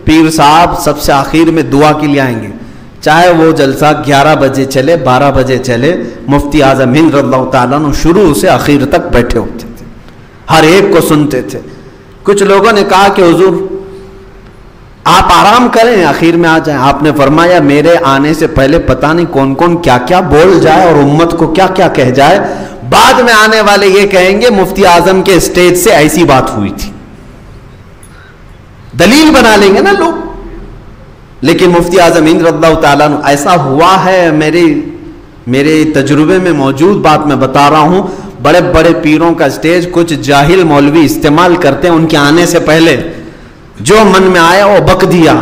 پیر صاحب سب سے آخر میں دعا کے لیے آئیں گے، چاہے وہ جلسہ 11 بجے چلے 12 بجے چلے، مفتی اعظم ہند رضی اللہ تعالیٰ عنہ شروع سے آخر تک بیٹھے ہوتے تھے، ہر ایک کو سنتے تھے۔ کچھ لوگوں نے کہا کہ حضور آپ آرام کریں، آخر میں آ جائیں۔ آپ نے فرمایا میرے آنے سے پہلے پتہ نہیں کون کون کیا کیا بول جائے اور امت کو کیا کیا کہہ جائے، بعد میں آنے والے یہ کہیں گے مفتی اعظم کے اسٹیج سے ایسی بات ہوئی تھی، دلیل بنا لیں گے نا لوگ۔ لیکن مفتی اعظم ہند رضی اللہ تعالیٰ عنہ ایسا ہوا ہے، میرے تجربے میں موجود بات میں بتا رہا ہوں، بڑے بڑے پیروں کا اسٹیج کچھ جاہل مولوی استعمال کرتے ہیں، ان کے آنے سے پہلے جو من میں آیا وہ بک دیا،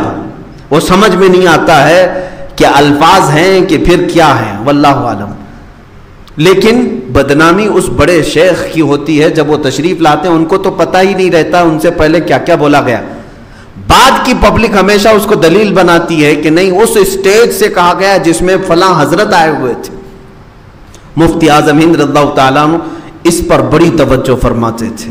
وہ سمجھ میں نہیں آتا ہے کہ الفاظ ہیں کہ پھر کیا ہے، واللہ عالم۔ لیکن بدنامی اس بڑے شیخ کی ہوتی ہے، جب وہ تشریف لاتے ہیں ان کو تو پتہ ہی نہیں رہتا ان سے پہلے کیا کیا بولا گیا، بعد کی پبلک ہمیشہ اس کو دلیل بناتی ہے کہ نہیں اس اسٹیج سے کہا گیا جس میں فلاں حضرت آئے ہوئے تھے۔ مفتی اعظم ہند رضی اللہ تعالیٰ عنہ اس پر بڑی توجہ فرماتے تھے،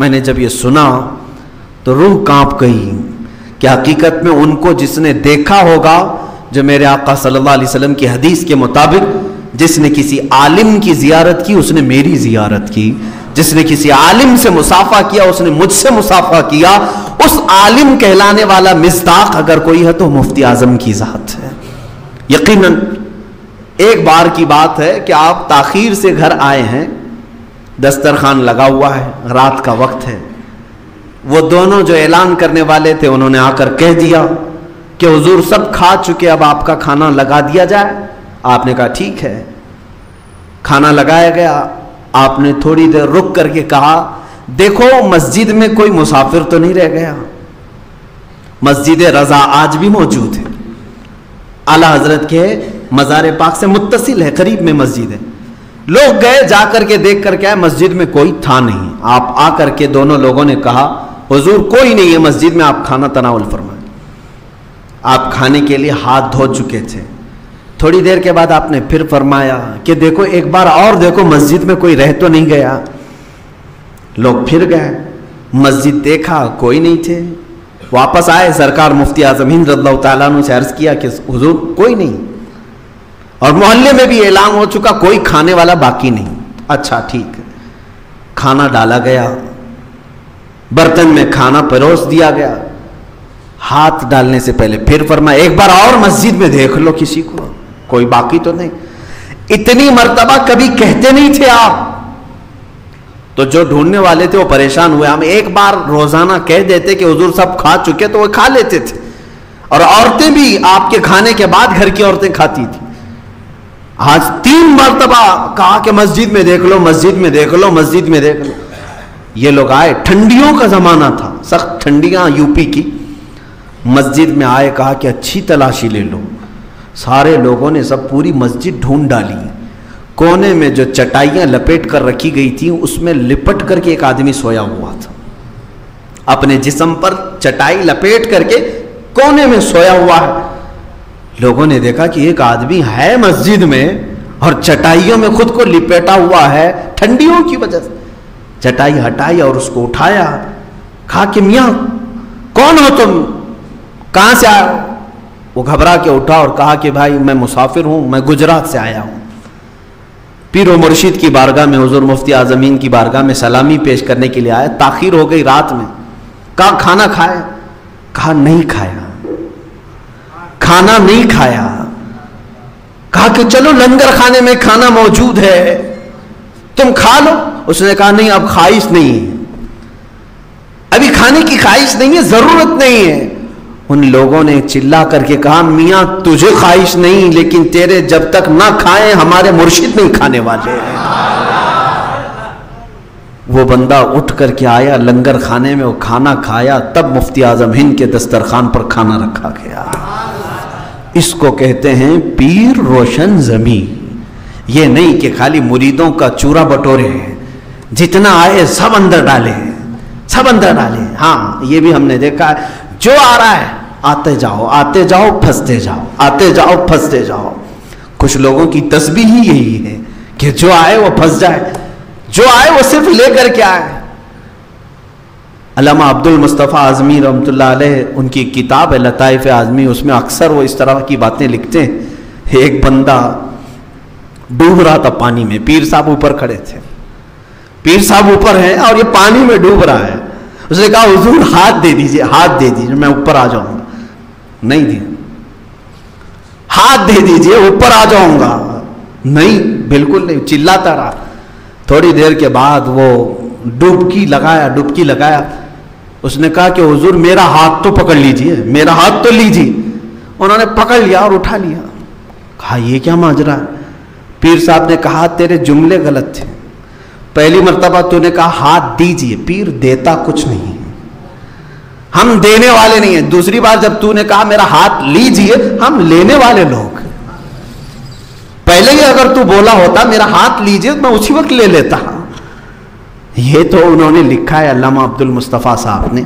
میں نے جب یہ سنا تو روح کانپ گئی کہ حقیقت میں ان کو جس نے دیکھا ہوگا، جو میرے آقا صلی اللہ علیہ وسلم کی حدیث کے مطابق جس نے کسی عالم کی زیارت کی اس نے میری زیارت کی، جس نے کسی عالم سے مصافحہ کیا اس نے مجھ سے مصافحہ کیا، اس عالم کہلانے والا مصداق اگر کوئی ہے تو مفتی اعظم کی ذات ہے۔ یقیناً ایک بار کی بات ہے کہ آپ تاخیر سے گھر آئے ہیں، دسترخوان لگا ہوا ہے، رات کا وقت ہے، وہ دونوں جو اعلان کرنے والے تھے انہوں نے آ کر کہہ دیا کہ حضور سب کھا چکے، اب آپ کا کھانا لگا دیا جائے۔ آپ نے کہا ٹھیک ہے، کھانا لگایا گیا۔ آپ نے تھوڑی دیر رک کر کے کہا دیکھو مسجد میں کوئی مسافر تو نہیں رہ گیا، مسجد رضا آج بھی موجود ہے، اعلیٰ حضرت کے مزار پاک سے متصل ہے، قریب میں مسجد ہے۔ لوگ گئے، جا کر کے دیکھ کر کے آئے، مسجد میں کوئی تھا نہیں۔ آپ آ کر کے دونوں لوگوں نے کہا حضور کوئی نہیں ہے مسجد میں، آپ کھانا تناول فرمائیں۔ آپ کھانے کے لیے ہاتھ دھو چکے تھے۔ تھوڑی دیر کے بعد آپ نے پھر فرمایا کہ دیکھو ایک بار اور دیکھو مسجد میں کوئی رہ تو نہیں گیا۔ لوگ پھر گئے، مسجد دیکھا کوئی نہیں تھے، واپس آئے، سرکار مفتی اعظم ہند رضی اللہ تعالیٰ عنہ سے عرض کیا کہ حضور کوئی نہیں، اور محلے میں بھی اعلان ہو چکا کوئی کھانے والا باقی نہیں۔ اچھا ٹھیک ہے، کھانا ڈالا گیا، برتن میں کھانا پروس دیا گیا۔ ہاتھ ڈالنے سے پہلے پھر فرمایا ایک بار اور مسجد میں دیکھ لو کسی کو، کوئی باقی تو نہیں۔ اتنی مرتبہ کبھی کہتے نہیں تھے آپ، تو جو ڈھونڈنے والے تھے وہ پریشان ہوئے۔ ہم ایک بار روزانہ کہہ دیتے کہ حضور سب کھا چکے تو وہ کھا لیتے تھے، اور عورتیں بھی آپ کے کھانے کے بعد گھر کی عورتیں کھاتی تھی۔ آج 3 مرتبہ کہا کہ مسجد میں دیکھ لو، مسجد میں دیکھ لو، مسجد میں دیکھ لو۔ یہ لوگ آئے، ٹھنڈیوں کا زمانہ تھا، سخت ٹھنڈیاں یوپی کی، مسجد میں آئے، کہا کہ اچھی تلاشی لے لو۔ سارے لوگوں نے سب پوری مسجد ڈھونڈ ڈالی، کونے میں جو چٹائیاں لپیٹ کر رکھی گئی تھیں اس میں لپٹ کر کے ایک آدمی سویا ہوا تھا، اپنے جسم پر چٹائی لپیٹ کر کے کونے میں سویا ہوا ہے۔ لوگوں نے دیکھا کہ ایک آدمی ہے مسجد میں اور چٹائیوں میں خود کو لپیٹا ہوا ہے ٹھنڈیوں کی وجہ سے۔ چٹائی ہٹائی اور اس کو اٹھایا، کہا کہ میاں کون ہو تم، کہاں سے آئے ہو؟ وہ گھبرا کے اٹھا اور کہا کہ بھائی میں مسافر ہوں، میں گجرات سے آیا ہوں، پیر و مرشد کی بارگاہ میں، حضور مفتی اعظم ہند کی بارگاہ میں سلامی پیش کرنے کے لیے آیا، تاخیر ہو گئی رات میں۔ کہا کھانا کھائے؟ کہا نہیں کھایا، کھانا نہیں کھایا۔ کہا کہ چلو لنگر خانے میں کھانا موجود ہے، تم کھا لو۔ اس نے کہا نہیں اب خواہش نہیں ہے، ابھی کھانے کی خواہش نہیں ہے، ضرورت نہیں ہے۔ ان لوگوں نے چلا کر کے کہا میاں تجھے خواہش نہیں، لیکن تیرے جب تک نہ کھائیں ہمارے مرشد نہیں کھانے والے ہیں۔ وہ بندہ اٹھ کر کے آیا لنگر خانے میں، وہ کھانا کھایا، تب مفتی اعظم ہند کے دسترخوان پر کھانا رکھا گیا۔ اس کو کہتے ہیں پیر روشن زمین۔ یہ نہیں کہ خالی مریدوں کا چورا بٹورے ہیں، جتنا آئے سب اندر ڈالے، سب اندر ڈالے۔ ہاں یہ بھی ہم نے دیکھا ہے، جو آ رہا ہے آتے جاؤ، آتے جاؤ، پھنستے جاؤ، آتے جاؤ، پھنستے جاؤ۔ کچھ لوگوں کی تسبیح ہی یہی ہے کہ جو آئے وہ پھنس جائے، جو آئے وہ صرف لے کر کے آئے۔ علامہ عبد المصطفیٰ اعظمی رحمۃ اللہ علیہ، ان کی کتاب ہے لطائف اعظمی، اس میں اکثر وہ اس طرح کی باتیں لکھتے ہیں۔ ایک بندہ ڈوب رہا تھا پانی میں، پیر صاحب اوپر کھڑے تھے، پیر صاحب اوپر ہیں اور یہ پانی میں ڈوب رہا ہے۔ اس نے کہا حضور ہاتھ دے دیجئے، ہاتھ دے دیجئے، میں اوپر آ جاؤں گا۔ نہیں دیا، ہاتھ دے دیجئے اوپر آ جاؤں گا۔ نہیں، بالکل نہیں، چلاتا رہا۔ تھوڑی دیر کے بعد وہ ڈبکی لگایا۔ اس نے کہا کہ حضور میرا ہاتھ تو پکڑ لیجئے، میرا ہاتھ تو لیجئے۔ انہوں نے پکڑ لیا اور اٹھا لیا۔ کہا یہ کیا ماجرا ہے؟ پیر صاحب نے کہا تیرے جملے غلط تھے، پہلی مرتبہ تو نے کہا ہاتھ دیجئے، پیر دیتا کچھ نہیں، ہم دینے والے نہیں ہیں۔ دوسری بار جب تو نے کہا میرا ہاتھ لیجئے، ہم لینے والے لوگ۔ پہلے ہی اگر تو بولا ہوتا میرا ہاتھ لیجئے میں اسی وقت لے لیتا۔ یہ تو انہوں نے لکھا ہے علامہ عبد المصطفیٰ صاحب نے۔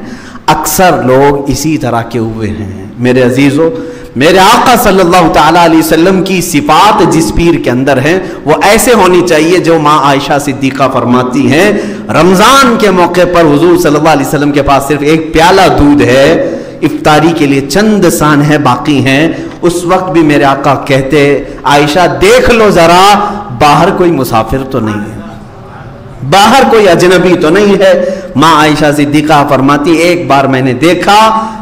اکثر لوگ اسی طرح کے ہوئے ہیں۔ میرے عزیزو، میرے آقا صلی اللہ تعالیٰ علیہ وسلم کی صفات جس پیر کے اندر ہیں وہ ایسے ہونی چاہیے جو ماں عائشہ صدیقہ فرماتی ہیں رمضان کے موقع پر حضور صلی اللہ علیہ وسلم کے پاس صرف ایک پیالہ دودھ ہے، افطاری کے لیے چند سانحیں باقی ہیں، اس وقت بھی میرے آقا کہتے عائشہ دیکھ لو ذرا باہر کوئی مسافر تو نہیں ہے، باہر کوئی اجنبی تو نہیں ہے۔ ماں عائشہ صدیقہ فرماتی ایک بار میں نے دیکھا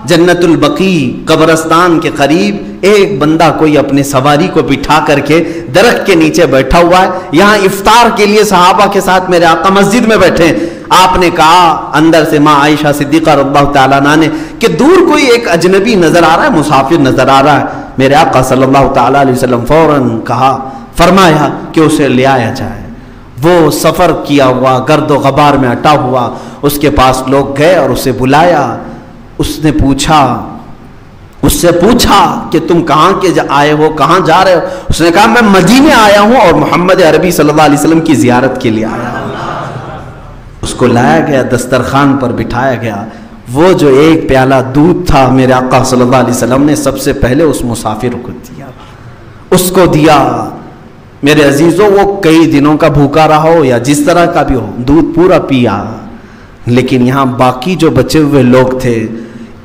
جنت البقیع قبرستان کے قریب ایک بندہ کوئی اپنے سواری کو بٹھا کر کے درخت کے نیچے بیٹھا ہوا ہے، یہاں افطار کے لیے صحابہ کے ساتھ میرے آقا مسجد میں بیٹھے ہیں۔ آپ نے کہا اندر سے ماں عائشہ صدیقہ رضی اللہ تعالیٰ عنہا نے کہ دور کوئی ایک اجنبی نظر آ رہا ہے، مسافر نظر آ رہا ہے۔ میرے آقا صلی اللہ تعالیٰ علیہ وسلم فوراً فرمایا کہ اسے لے آیا جائے۔ وہ سفر کیا ہوا گرد و غبار میں اٹا ہوا، اس کے پاس لوگ گئے اور اسے بلایا، اس سے پوچھا کہ تم کہاں کے آئے ہو، کہاں جا رہے ہو؟ اس نے کہا میں مدینے آیا ہوں اور محمد عربی صلی اللہ علیہ وسلم کی زیارت کے لیے آیا ہوں۔ اس کو لایا گیا، دسترخوان پر بٹھایا گیا، وہ جو ایک پیالہ دودھ تھا میرے آقا صلی اللہ علیہ وسلم نے سب سے پہلے اس مسافر کو دیا، اس کو دیا۔ میرے عزیزوں وہ کئی دنوں کا بھوکا رہا ہو یا جس طرح کا بھی ہو، دودھ پورا پیا، لیکن یہاں باقی جو بچے ہوئے لوگ تھے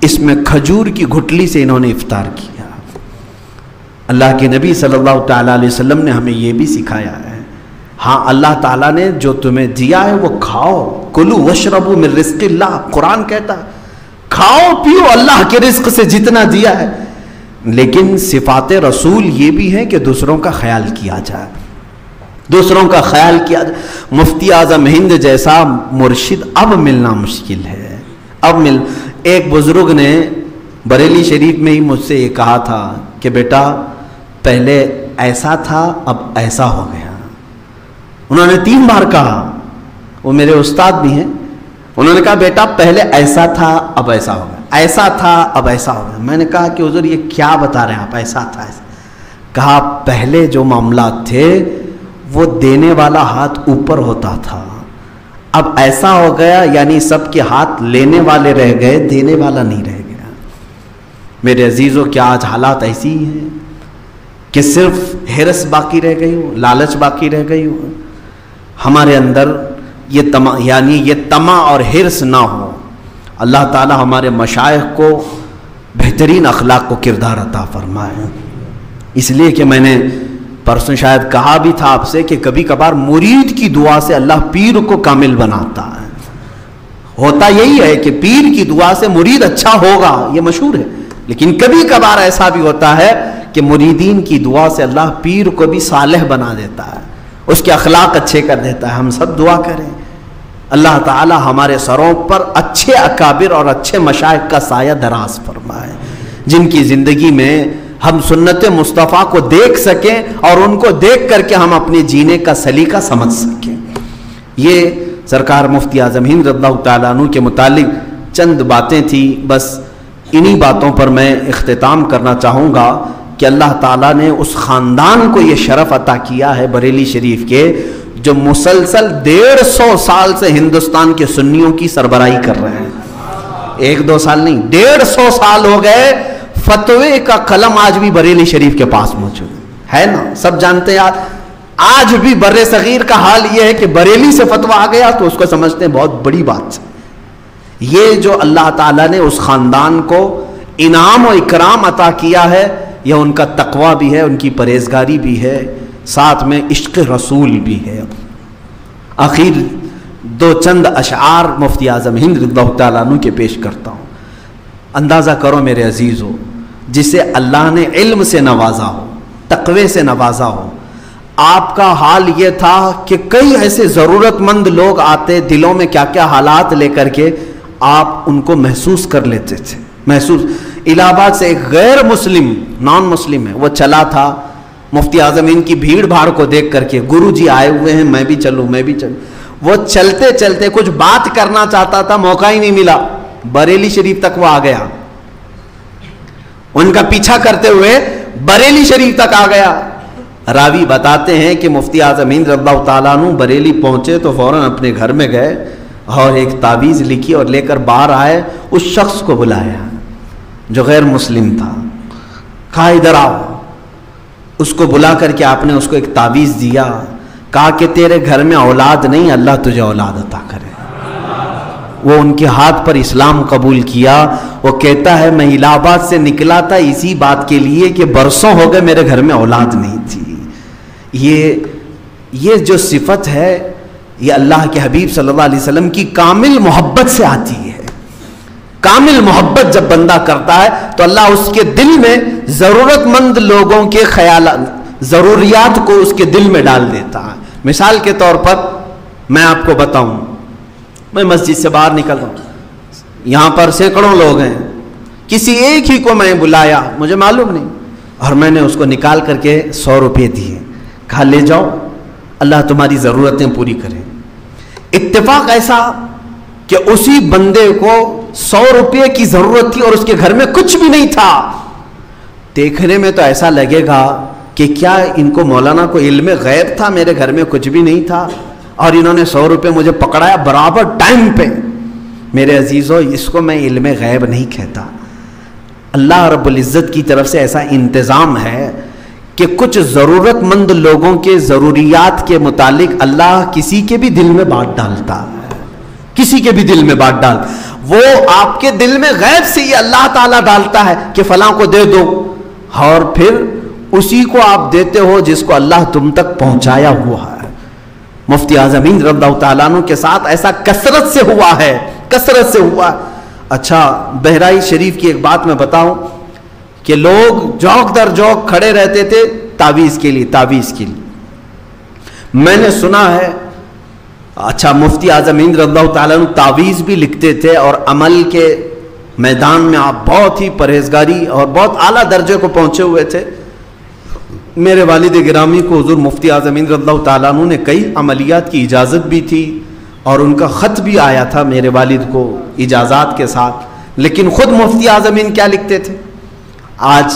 اس میں کھجور کی گھٹلی سے انہوں نے افطار کیا۔ اللہ کے نبی صلی اللہ تعالیٰ علیہ وسلم نے ہمیں یہ بھی سکھایا ہے، ہاں اللہ تعالیٰ نے جو تمہیں دیا ہے وہ کھاؤ، کلو وشربوا من رزق اللہ، قرآن کہتا ہے کھاؤ پیو اللہ کے رزق سے جتنا دیا ہے، لیکن صفات رسول یہ بھی ہے کہ دوسروں کا خیال کیا جائے، دوسروں کا خیال کیا جائے۔ مفتی اعظم ہند جیسا مرشد اب ملنا مشکل ہے، ایک بزرگ نے بریلی شریف میں ہی مجھ سے یہ کہا تھا کہ بیٹا پہلے ایسا تھا اب ایسا ہو گیا۔ انہوں نے 3 بار کہا، وہ میرے استاد بھی ہیں، انہوں نے کہا بیٹا پہلے ایسا تھا اب ایسا ہو گیا، ایسا تھا اب ایسا ہو گیا۔ میں نے کہا کہ حضور یہ کیا بتا رہے ہیں آپ، ایسا تھا ایسا؟ کہا پہلے جو معاملات تھے وہ دینے والا ہاتھ اوپر ہوتا تھا، اب ایسا ہو گیا یعنی سب کے ہاتھ لینے والے رہ گئے، دینے والا نہیں رہ گیا۔ میرے عزیزوں کیا آج حالات ایسی ہیں کہ صرف ہرس باقی رہ گئی ہو، لالچ باقی رہ گئی ہو؟ ہمارے اندر یہ طمع اور ہرس نہ ہو۔ اللہ تعالی ہمارے مشائخ کو بہترین اخلاق و کردار عطا فرمائے، اس لیے کہ میں نے پرسوں شاید کہا بھی تھا آپ سے کہ کبھی کبھار مرید کی دعا سے اللہ پیر کو کامل بناتا ہے۔ ہوتا یہی ہے کہ پیر کی دعا سے مرید اچھا ہوگا، یہ مشہور ہے، لیکن کبھی کبھار ایسا بھی ہوتا ہے کہ مریدین کی دعا سے اللہ پیر کو بھی صالح بنا دیتا ہے، اس کے اخلاق اچھے کر دیتا ہے۔ ہم سب دعا کریں اللہ تعالی ہمارے سروں پر اچھے اکابر اور اچھے مشائخ کا سایہ دراز فرمائے، جن کی زندگی میں ہم سنت مصطفیٰ کو دیکھ سکیں اور ان کو دیکھ کر کے ہم اپنے جینے کا سلیقہ سمجھ سکیں۔ یہ سرکار مفتی اعظم ہند رضی اللہ تعالیٰ عنہ کے متعلق چند باتیں تھیں، بس انہی باتوں پر میں اختتام کرنا چاہوں گا کہ اللہ تعالیٰ نے اس خاندان کو یہ شرف عطا کیا ہے بریلی شریف کے، جو مسلسل 150 سال سے ہندوستان کے سنیوں کی سربراہی کر رہے ہیں، 1-2 سال نہیں، 150 سال ہو گئے۔ فتوے کا قلم آج بھی بریلی شریف کے پاس موجود ہے نا، سب جانتے ہیں۔ آج بھی بر صغیر کا حال یہ ہے کہ بریلی سے فتویٰ آ گیا تو اس کو سمجھتے ہیں بہت بڑی بات۔ یہ جو اللہ تعالیٰ نے اس خاندان کو انعام و اکرام عطا کیا ہے، یہ ان کا تقوی بھی ہے، ان کی پرہیزگاری بھی ہے، ساتھ میں عشق رسول بھی ہے۔ آخر 2 چند اشعار مفتی اعظم ہند رضی اللہ تعالیٰ عنہ کے پیش کرتا ہوں۔ اندازہ کرو میرے عزیزو، جسے اللہ نے علم سے نوازا ہو، تقوی سے نوازا ہو، آپ کا حال یہ تھا کہ کئی ایسے ضرورت مند لوگ آتے، دلوں میں کیا کیا حالات لے کر کے آپ ان کو محسوس کر لیتے تھے۔ الہ آباد سے ایک غیر مسلم، نان مسلم ہے، وہ چلا تھا، مفتی اعظم ان کی بھیڑ بھاڑ کو دیکھ کر کے، گرو جی آئے ہوئے ہیں میں بھی چلوں میں بھی چلوں، وہ چلتے چلتے کچھ بات کرنا چاہتا تھا، موقع ہی نہیں ملا، بریلی شریف تک وہ آ گیا، ان کا پیچھا کرتے ہوئے بریلی شریف تک آ گیا۔ راوی بتاتے ہیں کہ مفتی اعظم ہند رضی اللہ تعالیٰ عنہ بریلی پہنچے تو فوراً اپنے گھر میں گئے اور ایک تعویذ لکھی اور لے کر باہر آئے، اس شخص کو بلایا جو غیر مسلم تھا، کہا ادھر آؤ. اس کو بلا کر کے آپ نے اس کو ایک تعویذ دیا, کہا کہ تیرے گھر میں اولاد نہیں, اللہ تجھے اولاد عطا کرے. وہ ان کے ہاتھ پر اسلام قبول کیا. وہ کہتا ہے میں الہ آباد سے نکلا تھا اسی بات کے لیے کہ برسوں ہو گئے میرے گھر میں اولاد نہیں تھی. یہ جو صفت ہے یہ اللہ کے حبیب صلی اللہ علیہ وسلم کی کامل محبت سے آتی ہے. کامل محبت جب بندہ کرتا ہے تو اللہ اس کے دل میں ضرورت مند لوگوں کے خیالات, ضروریات کو اس کے دل میں ڈال دیتا ہے. مثال کے طور پر میں آپ کو بتاؤں, میں مسجد سے باہر نکل رہا ہوں, یہاں پر سینکڑوں لوگ ہیں, کسی ایک ہی کو میں بلایا, مجھے معلوم نہیں, اور میں نے اس کو نکال کر کے 100 روپے دیے, کہا لے جاؤ اللہ تمہاری ضرورتیں پوری کرے. اتفاق ایسا کہ اسی بندے کو 100 روپے کی ضرورت تھی اور اس کے گھر میں کچھ بھی نہیں تھا. دیکھنے میں تو ایسا لگے گا کہ کیا ان کو مولانا کو علم غیب تھا, میرے گھر میں کچھ بھی نہیں تھا اور انہوں نے 100 روپے مجھے پکڑایا برابر ٹائم پہ. میرے عزیزو, اس کو میں علم غیب نہیں کہتا. اللہ رب العزت کی طرف سے ایسا انتظام ہے کہ کچھ ضرورت مند لوگوں کے ضروریات کے متعلق اللہ کسی کے بھی دل میں بات ڈالتا ہے, کسی کے بھی دل میں بات ڈال. وہ آپ کے دل میں غیب سے یہ اللہ تعالیٰ ڈالتا ہے کہ فلاں کو دے دو, اور پھر اسی کو آپ دیتے ہو جس کو اللہ تم تک پہنچایا ہوا ہے. مفتی اعظم ہند رضی اللہ تعالیٰ عنہ کے ساتھ ایسا کثرت سے ہوا ہے, کثرت سے ہوا. اچھا, بہرائچ شریف کی ایک بات میں بتاؤں کہ لوگ جوک در جوک کھڑے رہتے تھے تعویذ کے لیے, تعویذ کے لیے. میں نے سنا ہے, اچھا مفتی اعظم ہند رضی اللہ تعالیٰ عنہ تعویذ بھی لکھتے تھے اور عمل کے میدان میں آپ بہت ہی پرہیزگاری اور بہت اعلیٰ درجے کو پہنچے ہوئے تھے. میرے والد گرامی کو حضور مفتی اعظم ہند رضی اللہ تعالیٰ عنہ نے کئی عملیات کی اجازت بھی تھی اور ان کا خط بھی آیا تھا میرے والد کو اجازات کے ساتھ. لیکن خود مفتی اعظم ہند کیا لکھتے تھے, آج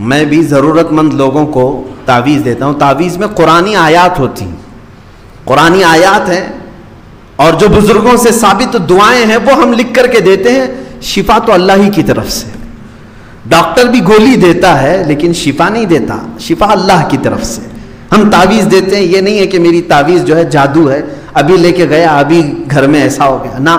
میں بھی ضرورت مند لوگوں کو تعویذ دیتا ہوں. تعویذ میں قرآنی آیات ہوتی ہیں, قرآنی آیات ہیں, اور جو بزرگوں سے ثابت دعائیں ہیں وہ ہم لکھ کر کے دیتے ہیں. شفا تو اللہ ہی کی طرف سے, ڈاکٹر بھی گولی دیتا ہے لیکن شفا نہیں دیتا, شفا اللہ کی طرف سے. ہم تعویذ دیتے ہیں, یہ نہیں ہے کہ میری تعویذ جو ہے جادو ہے, ابھی لے کے گیا ابھی گھر میں ایسا ہو گیا, نہ.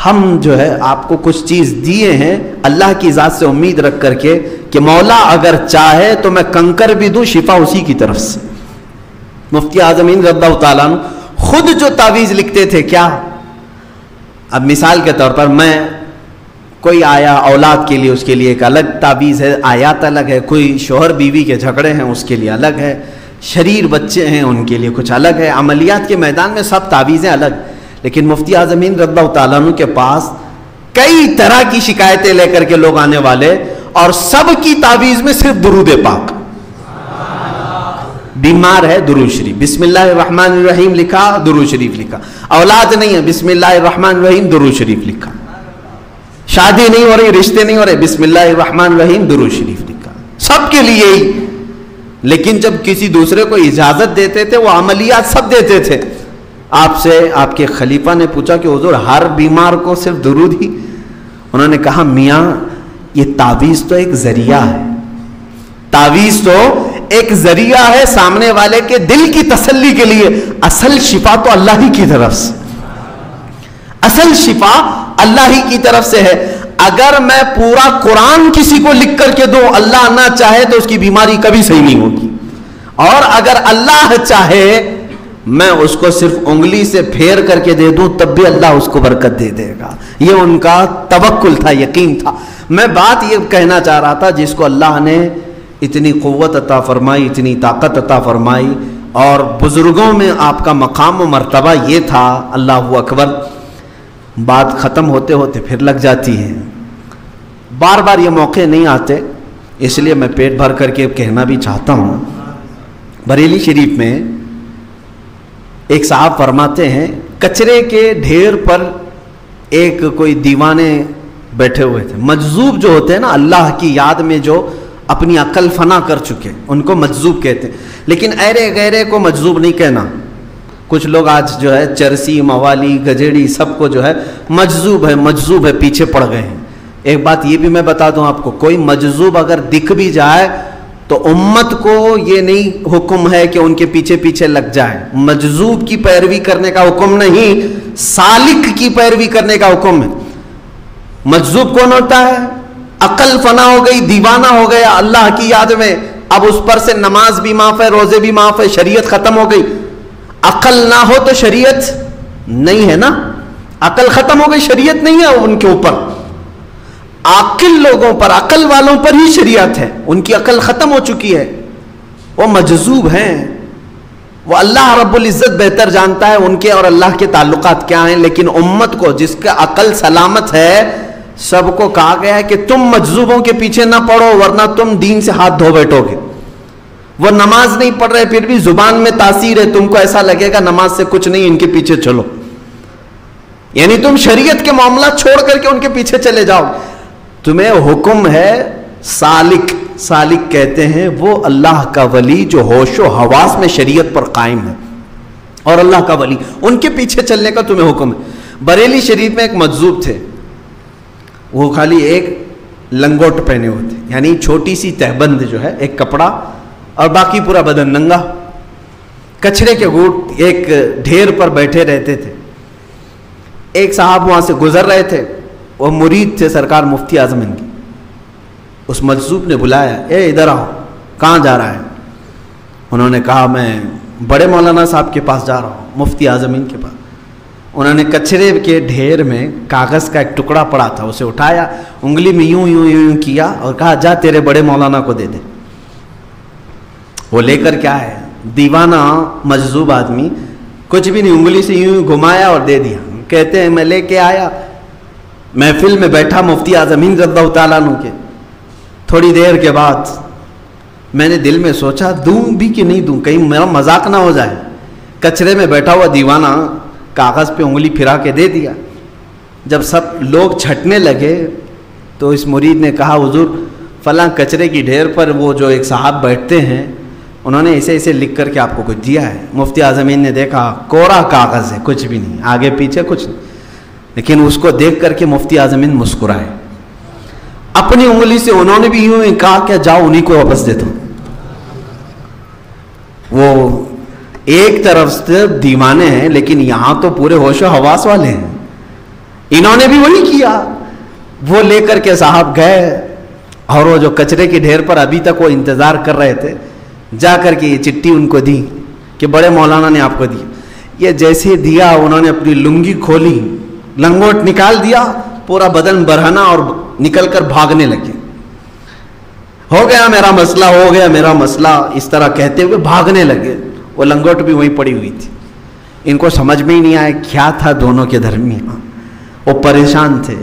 ہم جو ہے آپ کو کچھ چیز دیے ہیں اللہ کی ذات سے امید رکھ کر کے کہ مولا اگر چاہے تو میں کنکر بھی دوں, شفا اسی کی طرف سے. مفتی اعظم ہند رضی اللہ تعالیٰ عنہ خود جو تعویذ لکھتے تھے کیا, اب مثال کے طور پر میں کوئی آیا اولاد کے لیے, اس کے لیے ایک الگ تعویذ ہے, آیات الگ ہے. کوئی شوہر بیوی کے جھگڑے ہیں اس کے لیے الگ ہے, شریر بچے ہیں ان کے لیے کچھ الگ ہے. عملیات کے میدان میں سب تعویذیں الگ. لیکن مفتی اعظم ہند رضی اللہ تعالیٰ عنہ کے پاس کئی طرح کی شکایتیں لے کر کے لوگ آنے والے, اور سب کی تعویذ میں صرف درود پاک. بیمار ہے درود شریف, بسم اللہ الرحمن الرحیم لکھا, درود شریف لکھا. اولاد نہیں ہے, بسم اللہ الرحمن الرحیم درود شریف لکھا. شادی نہیں ہو رہی, رشتے نہیں ہو رہے, بسم اللہ الرحمن الرحیم درود شریف لکھا. سب کے لیے ہی. لیکن جب کسی دوسرے کو اجازت دیتے تھے وہ عملیات سب دیتے تھے. آپ سے آپ کے خلیفہ نے پوچھا کہ حضور ہر بیمار کو صرف درود ہی؟ انہوں نے کہا میاں یہ تعویذ تو ایک ذریعہ ہے, تعویذ تو ایک ذریعہ ہے سامنے والے کے دل کی تسلی کے لیے. اصل شفا تو اللہ ہی کی طرف سے, اصل شفا اللہ ہی کی طرف سے ہے. اگر میں پورا قرآن کسی کو لکھ کر کے دوں, اللہ نہ چاہے تو اس کی بیماری کبھی صحیح نہیں ہوگی, اور اگر اللہ چاہے میں اس کو صرف انگلی سے پھیر کر کے دے دوں تب بھی اللہ اس کو برکت دے دے گا. یہ ان کا توکل تھا, یقین تھا. میں بات یہ کہنا چاہ رہا تھا, جس کو اللہ نے اتنی قوت عطا فرمائی, اتنی طاقت عطا فرمائی, اور بزرگوں میں آپ کا مقام و مرتبہ یہ تھا, اللہ اکبر. بات ختم ہوتے ہوتے پھر لگ جاتی ہے. بار بار یہ موقع نہیں آتے, اس لیے میں پیٹ بھر کر کے کہنا بھی چاہتا ہوں. بریلی شریف میں ایک صاحب فرماتے ہیں کچرے کے ڈھیر پر ایک کوئی دیوانے بیٹھے ہوئے تھے. مجذوب جو ہوتے ہیں نا اللہ کی یاد میں, جو اپنی عقل فنا کر چکے, ان کو مجذوب کہتے ہیں. لیکن ایرے غیرے کو مجذوب نہیں کہنا. کچھ لوگ آج جو ہے چرسی, موالی, گجیڑی سب کو جو ہے مجذوب ہے, مجذوب ہے, پیچھے پڑ گئے ہیں. ایک بات یہ بھی میں بتا دوں آپ کو، کوئی مجذوب اگر دکھ بھی جائے تو امت کو یہ نہیں حکم ہے کہ ان کے پیچھے پیچھے لگ جائے. مجذوب کی پیروی کرنے کا حکم نہیں، سالک کی پیروی کرنے کا حکم ہے. مجذوب کون ہوتا ہے؟ عقل فنا ہو گئی، دیوانہ ہو گیا اللہ کی یاد میں، اب اس پر سے نماز بھی معاف ہے، روزے بھی معاف ہے، شریعت ختم ہو گئی. عقل نہ ہو تو شریعت نہیں ہے نا، عقل ختم ہو گئی، شریعت نہیں ہے ان کے اوپر. عاقل لوگوں پر، عقل والوں پر ہی شریعت ہے، ان کی عقل ختم ہو چکی ہے، وہ مجذوب ہیں. وہ اللہ رب العزت بہتر جانتا ہے ان کے اور اللہ کے تعلقات کیا ہیں، لیکن امت کو جس کا عقل سلامت ہے سب کو کہا گیا ہے کہ تم مجذوبوں کے پیچھے نہ پڑو ورنہ تم دین سے ہاتھ دھو بیٹھو گے. وہ نماز نہیں پڑھ رہے پھر بھی زبان میں تاثیر ہے، تم کو ایسا لگے گا نماز سے کچھ نہیں، ان کے پیچھے چلو. یعنی تم شریعت کے معاملات چھوڑ کر کے ان کے پیچھے چلے جاؤ. تمہیں حکم ہے سالک. سالک کہتے ہیں وہ اللہ کا ولی جو ہوش و حواس میں شریعت پر قائم ہے، اور اللہ کا ولی ان کے پیچھے چلنے کا تمہیں حکم ہے. بریلی شریف میں ایک مجذوب تھے، وہ خالی ایک لنگوٹ پہنے ہوتے، یعنی چھوٹی سی تہبند جو ہے، ایک کپڑا، اور باقی پورا بدن ننگا. کچرے کے گھوٹ ایک ڈھیر پر بیٹھے رہتے تھے. ایک صاحب وہاں سے گزر رہے تھے، وہ مرید تھے سرکار مفتی اعظم ان کی. اس مجذوب نے بلایا، اے ادھر آؤ. کہاں جا رہا ہے؟ انہوں نے کہا میں بڑے مولانا صاحب کے پاس جا رہا ہوں، مفتی اعظم ان کے پاس. انہوں نے کچرے کے ڈھیر میں کاغذ کا ایک ٹکڑا پڑا تھا، اسے اٹھایا، انگلی میں یوں یوں یوں یوں کیا اور کہا جا تیرے بڑے مولانا کو دے دے. وہ لے کر کیا ہے، دیوانہ مجذوب آدمی، کچھ بھی نہیں، انگلی سے یوں گھمایا اور دے دیا. کہتے ہیں میں لے کے آیا، محفل میں بیٹھا مفتی اعظم ہند رضی اللہ تعالیٰ عنہ کے. تھوڑی دیر کے بعد میں نے دل میں سوچا دوں بھی کہ نہیں دوں، کہیں میرا مذاق نہ ہو جائے. کچرے میں بیٹھا ہوا دیوانہ کاغذ پہ انگلی پھرا کے دے دیا. جب سب لوگ چھٹنے لگے تو اس مرید نے کہا حضور فلاں کچرے کی ڈھیر پر وہ جو ایک صاحب بیٹھتے ہیں انہوں نے ایسے ایسے لکھ کر کے آپ کو کچھ دیا ہے. مفتی اعظم نے دیکھا کوڑا کاغذ ہے، کچھ بھی نہیں، آگے پیچھے کچھ نہیں. لیکن اس کو دیکھ کر کے مفتی اعظم مسکرائے. اپنی انگلی سے انہوں نے بھی یوں ہی کہا کہ جاؤ انہی کو واپس دے دو. وہ ایک طرف سے دیوانے ہیں لیکن یہاں تو پورے ہوش و حواس والے ہیں. انہوں نے بھی وہی کیا. وہ لے کر کے صاحب گئے اور وہ جو کچرے کے ڈھیر پر ابھی تک وہ انتظار کر رہے تھے، جا کر کے یہ چٹھی ان کو دی کہ بڑے مولانا نے آپ کو دی. یہ جیسے دیا انہوں نے اپنی لنگی کھولی، لنگوٹ نکال دیا، پورا بدن برہنا اور نکل کر بھاگنے لگے. ہو گیا میرا مسئلہ، ہو گیا میرا مسئلہ، اس طرح کہتے ہوئے بھاگنے لگے. وہ لنگوٹ بھی وہیں پڑی ہوئی تھی. ان کو سمجھ میں ہی نہیں آیا کیا تھا دونوں کے درمیان. وہ پریشان تھے.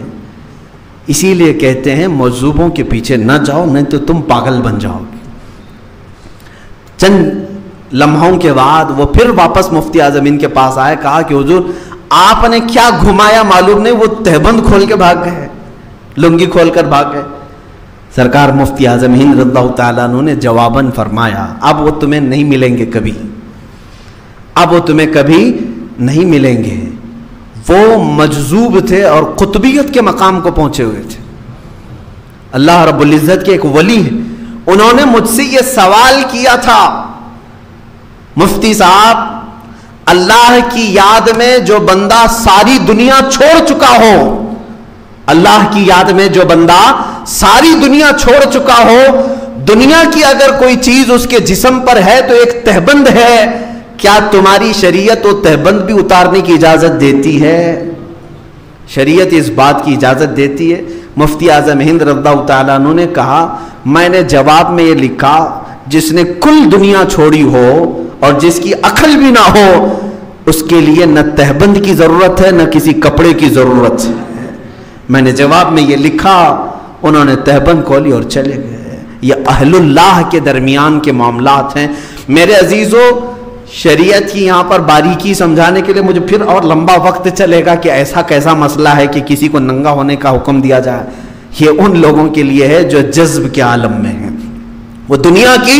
اسی لیے کہتے ہیں مجذوبوں کے پیچھے نہ جاؤ نہیں تو تم پاگل بن جاؤ گے. چند لمحوں کے بعد وہ پھر واپس مفتی اعظم ان کے پاس آئے، کہا کہ حضور آپ نے کیا گھمایا معلوم نہیں، وہ تہبند کھول کے بھاگ گئے، لنگی کھول کر بھاگ گئے. سرکار مفتی اعظم ہند رضی اللہ تعالیٰ عنہ نے جواباً فرمایا اب وہ تمہیں نہیں ملیں گے کبھی، اب وہ تمہیں کبھی نہیں ملیں گے. وہ مجذوب تھے اور قطبیت کے مقام کو پہنچے ہوئے تھے. اللہ رب العزت کے ایک ولی ہیں. انہوں نے مجھ سے یہ سوال کیا تھا، مفتی صاحب اللہ کی یاد میں جو بندہ ساری دنیا چھوڑ چکا ہو، اللہ کی یاد میں جو بندہ ساری دنیا چھوڑ چکا ہو، دنیا کی اگر کوئی چیز اس کے جسم پر ہے تو ایک تہبند ہے، کیا تمہاری شریعت وہ تہبند بھی اتارنے کی اجازت دیتی ہے؟ شریعت اس بات کی اجازت دیتی ہے. مفتی اعظم ہند رضی اللہ تعالیٰ عنہ نے کہا میں نے جواب میں یہ لکھا جس نے کل دنیا چھوڑی ہو اور جس کی عقل بھی نہ ہو اس کے لیے نہ تہبند کی ضرورت ہے نہ کسی کپڑے کی ضرورت ہے. میں نے جواب میں یہ لکھا، انہوں نے تہبند کھولی اور چلے گئے. یہ اہل اللہ کے درمیان کے معاملات ہیں. میرے عزیزو شریعت کی یہاں پر باریکی سمجھانے کے لیے مجھے پھر اور لمبا وقت چلے گا کہ ایسا کیسا مسئلہ ہے کہ کسی کو ننگا ہونے کا حکم دیا جائے. یہ ان لوگوں کے لیے ہے جو جذب کے عالم میں ہیں، وہ دنیا کی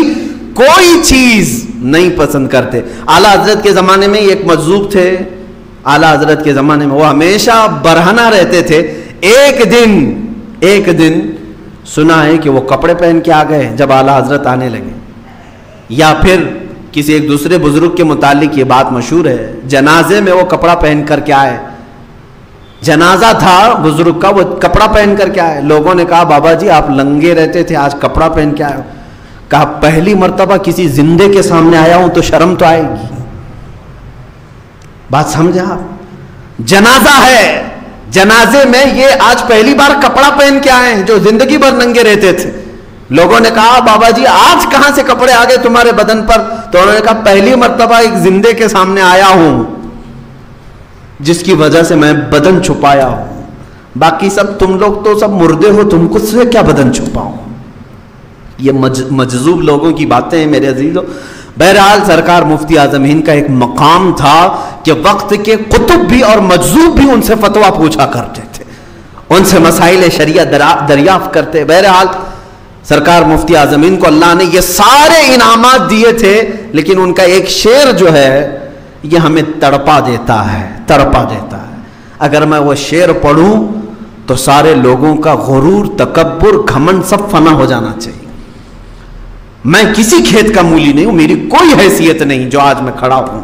کوئی چیز نہیں پسند کرتے. اعلیٰ حضرت کے زمانے میں ایک مجذوب تھے، اعلیٰ حضرت کے زمانے میں وہ ہمیشہ برہنہ رہتے تھے. ایک دن ایک دن سنا ہے کہ وہ کپڑے پہن کے آ گئے جب اعلیٰ حضرت آنے لگے، یا پھر کسی ایک دوسرے بزرگ کے متعلق یہ بات مشہور ہے، جنازے میں وہ کپڑا پہن کر کے آئے، جنازہ تھا بزرگ کا، وہ کپڑا پہن کر کے آئے. لوگوں نے کہا بابا جی آپ لنگے رہتے تھے، آج کپڑا پہن کے آئے. کہا پہلی مرتبہ کسی زندے کے سامنے آیا ہوں تو شرم تو آئے گی. بات سمجھا؟ جنازہ ہے، جنازے میں یہ آج پہلی بار کپڑا پہن کے آئے ہیں جو زندگی بھر ننگے رہتے تھے. لوگوں نے کہا بابا جی آج کہاں سے کپڑے آ گئے تمہارے بدن پر؟ تو انہوں نے کہا پہلی مرتبہ ایک زندے کے سامنے آیا ہوں جس کی وجہ سے میں بدن چھپایا ہوں. باقی سب تم لوگ تو سب مردے ہو، تم کو سے کیا بدن چھپاؤں؟ یہ مجذوب لوگوں کی باتیں ہیں میرے عزیزو. بہرحال سرکار مفتی اعظم ہند کا ایک مقام تھا کہ وقت کے قطب بھی اور مجذوب بھی ان سے فتویٰ پوچھا کرتے تھے، ان سے مسائل شریعت دریافت کرتے. بہرحال سرکار مفتی اعظم ہند کو اللہ نے یہ سارے انعامات دیے تھے، لیکن ان کا ایک شعر جو ہے یہ ہمیں تڑپا دیتا ہے. اگر میں وہ شعر پڑھوں تو سارے لوگوں کا غرور، تکبر، گھمنڈ سب فنا ہو جانا چاہیے. میں کسی کھیت کا مولی نہیں ہوں، میری کوئی حیثیت نہیں جو آج میں کھڑا ہوں.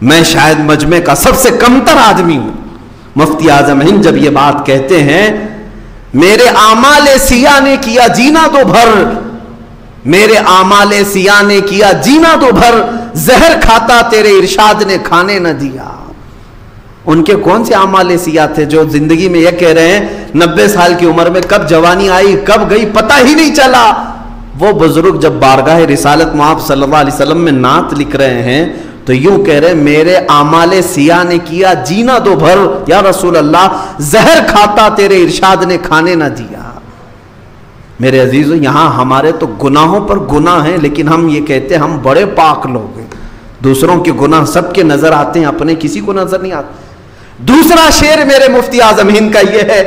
میں شاید مجمع کا سب سے کمتر آدمی ہوں. مفتی اعظم ہند جب یہ بات کہتے ہیں، میرے اعمال سیاہ نے کیا جینا دو بھر، میرے اعمال سیاہ نے کیا جینا دو بھر، زہر کھاتا تیرے ارشاد نے کھانے نہ دیا. ان کے کون سے اعمال سیاہ تھے جو زندگی میں یہ کہہ رہے ہیں 90 سال کی عمر میں کب جوانی آئی کب گئی پتہ ہی نہیں چلا. وہ بزرگ جب بارگاہ رسالت مآب صلی اللہ علیہ وسلم میں نعت لکھ رہے ہیں تو یوں کہہ رہے ہیں میرے اعمال سیاہ نے کیا جینا دو بھر، یا رسول اللہ زہر کھاتا تیرے ارشاد نے کھانے نہ دیا. میرے عزیزو یہاں ہمارے تو گناہوں پر گناہ ہیں، لیکن ہم یہ کہتے ہیں ہم بڑے پاک لوگ ہیں. دوسروں کے گناہ سب کے نظر آتے ہیں، اپنے کسی کو نظر نہیں آتے. دوسرا شعر میرے مفتی اعظم ہند کا یہ ہے،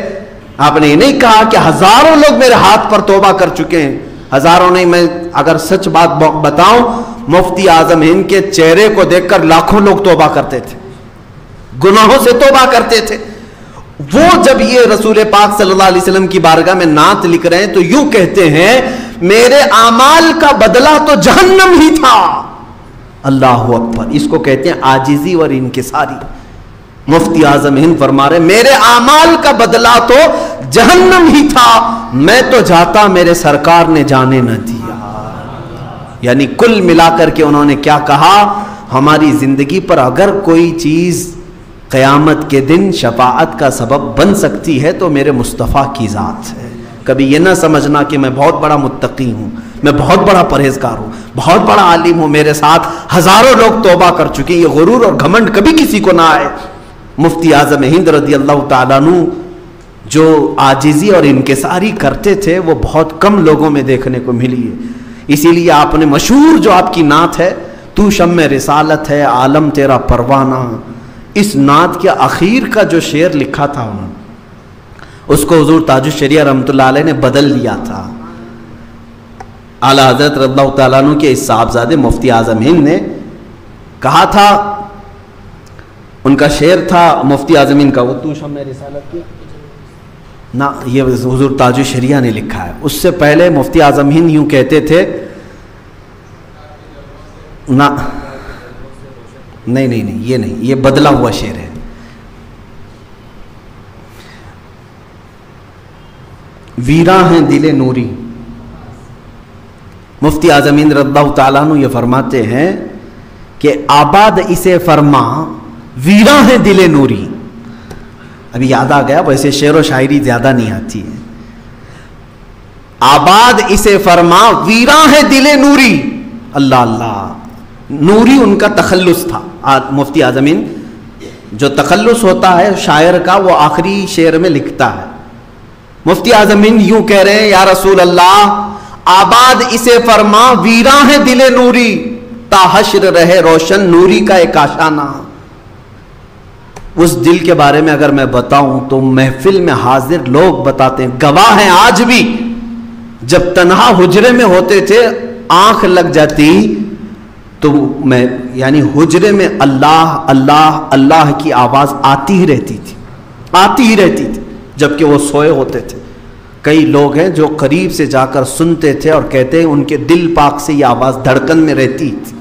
آپ نے یہ نہیں کہا کہ ہزاروں لوگ میرے ہاتھ پر توبہ کر چکے ہیں. ہزاروں نہیں، میں اگر سچ بات بتاؤں مفتی اعظم ہند کے چہرے کو دیکھ کر لاکھوں لوگ توبہ کرتے تھے، گناہوں سے توبہ کرتے تھے. وہ جب یہ رسول پاک صلی اللہ علیہ وسلم کی بارگاہ میں نعت لکھ رہے ہیں تو یوں کہتے ہیں میرے اعمال کا بدلہ تو جہنم ہی تھا. اللہ اکبر. اس کو کہتے ہیں عاجزی اور انکساری. مفتی اعظم ہند فرما رہے میرے اعمال کا بدلہ تو جہنم ہی تھا، میں تو جاتا میرے سرکار نے جانے نہ دیا. یعنی کل ملا کر کے انہوں نے کیا کہا، ہماری زندگی پر اگر کوئی چیز قیامت کے دن شفاعت کا سبب بن سکتی ہے تو میرے مصطفیٰ کی ذات ہے. کبھی یہ نہ سمجھنا کہ میں بہت بڑا متقی ہوں، میں بہت بڑا پرہیزگار ہوں، بہت بڑا عالم ہوں، میرے ساتھ ہزاروں لوگ توبہ کر چکے. یہ غرور اور گھمنڈ کبھی کسی کو نہ آئے. مفتی اعظم ہند رضی اللہ تعالیٰ عنہ جو عاجزی اور انکساری کرتے تھے وہ بہت کم لوگوں میں دیکھنے کو ملی ہے. اسی لیے آپ نے مشہور جو آپ کی نعت ہے، تو شمع رسالت ہے عالم تیرا پروانہ، اس نعت کے اخیر کا جو شعر لکھا تھا انہوں نے اس کو حضور تاج الشریعہ رحمۃ اللہ علیہ نے بدل لیا تھا. اعلیٰ حضرت رضی اللہ تعالیٰ عنہ کے اس صاحبزادے مفتی اعظم ہند نے کہا تھا، ان کا شعر تھا مفتی اعظم ہند کا، وہ تو شمع رسالت کی نہ، یہ حضور تاج الشریعہ نے لکھا ہے. اس سے پہلے مفتی اعظم ہند یوں کہتے تھے نہ، نہیں یہ نہیں، یہ بدلا ہوا شعر ہے. ویراں ہیں دل نوری. مفتی اعظم ہند رضی اللہ تعالیٰ عنہ یہ فرماتے ہیں کہ آباد اسے فرما ویراں ہیں دل نوری. ابھی یاد آ گیا، ویسے شعر و شاعری زیادہ نہیں آتی ہے. آباد اسے فرما ویراں ہے دل نوری. اللہ اللہ، نوری ان کا تخلص تھا. مفتی اعظم ہند جو تخلص ہوتا ہے شاعر کا وہ آخری شعر میں لکھتا ہے. مفتی اعظم ہند یوں کہہ رہے ہیں یا رسول اللہ آباد اسے فرما ویراں ہے دل نوری، تا حشر رہے روشن نوری کا ایک آشانہ. اس دل کے بارے میں اگر میں بتاؤں تو محفل میں حاضر لوگ بتاتے ہیں، گواہ ہیں آج بھی، جب تنہا حجرے میں ہوتے تھے آنکھ لگ جاتی تو میں یعنی حجرے میں اللہ اللہ اللہ کی آواز آتی ہی رہتی تھی جبکہ وہ سوئے ہوتے تھے. کئی لوگ ہیں جو قریب سے جا کر سنتے تھے اور کہتے ہیں ان کے دل پاک سے یہ آواز دھڑکن میں رہتی تھی،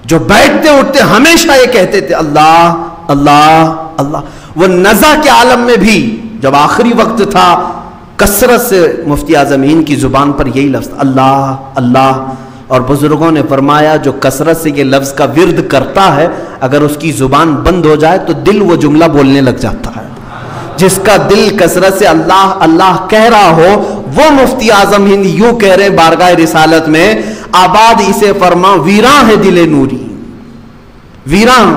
جو بیٹھتے اٹھتے ہمیشہ یہ کہتے تھے اللہ اللہ اللہ۔ وہ نزع کے عالم میں بھی جب آخری وقت تھا کثرت سے مفتی اعظم ہند کی زبان پر یہی لفظ اللہ اللہ، اور بزرگوں نے فرمایا جو کثرت سے یہ لفظ کا ورد کرتا ہے اگر اس کی زبان بند ہو جائے تو دل وہ جملہ بولنے لگ جاتا ہے۔ جس کا دل کثرت سے اللہ اللہ کہہ رہا ہو وہ مفتی اعظم ہند یوں کہہ رہے ہیں بارگاہ رسالت میں، آباد اسے فرما ویراں ہے دل نوری، ویران،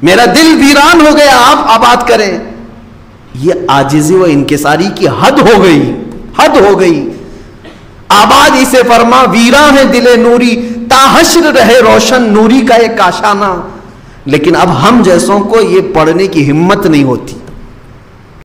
میرا دل ویران ہو گیا، آپ آباد کریں۔ یہ عاجزی و انکساری کی حد ہو گئی، حد ہو گئی۔ آباد اسے فرما ویراں ہے دل نوری، تا حشر رہے روشن نوری کا ایک کاشانہ۔ لیکن اب ہم جیسوں کو یہ پڑھنے کی ہمت نہیں ہوتی،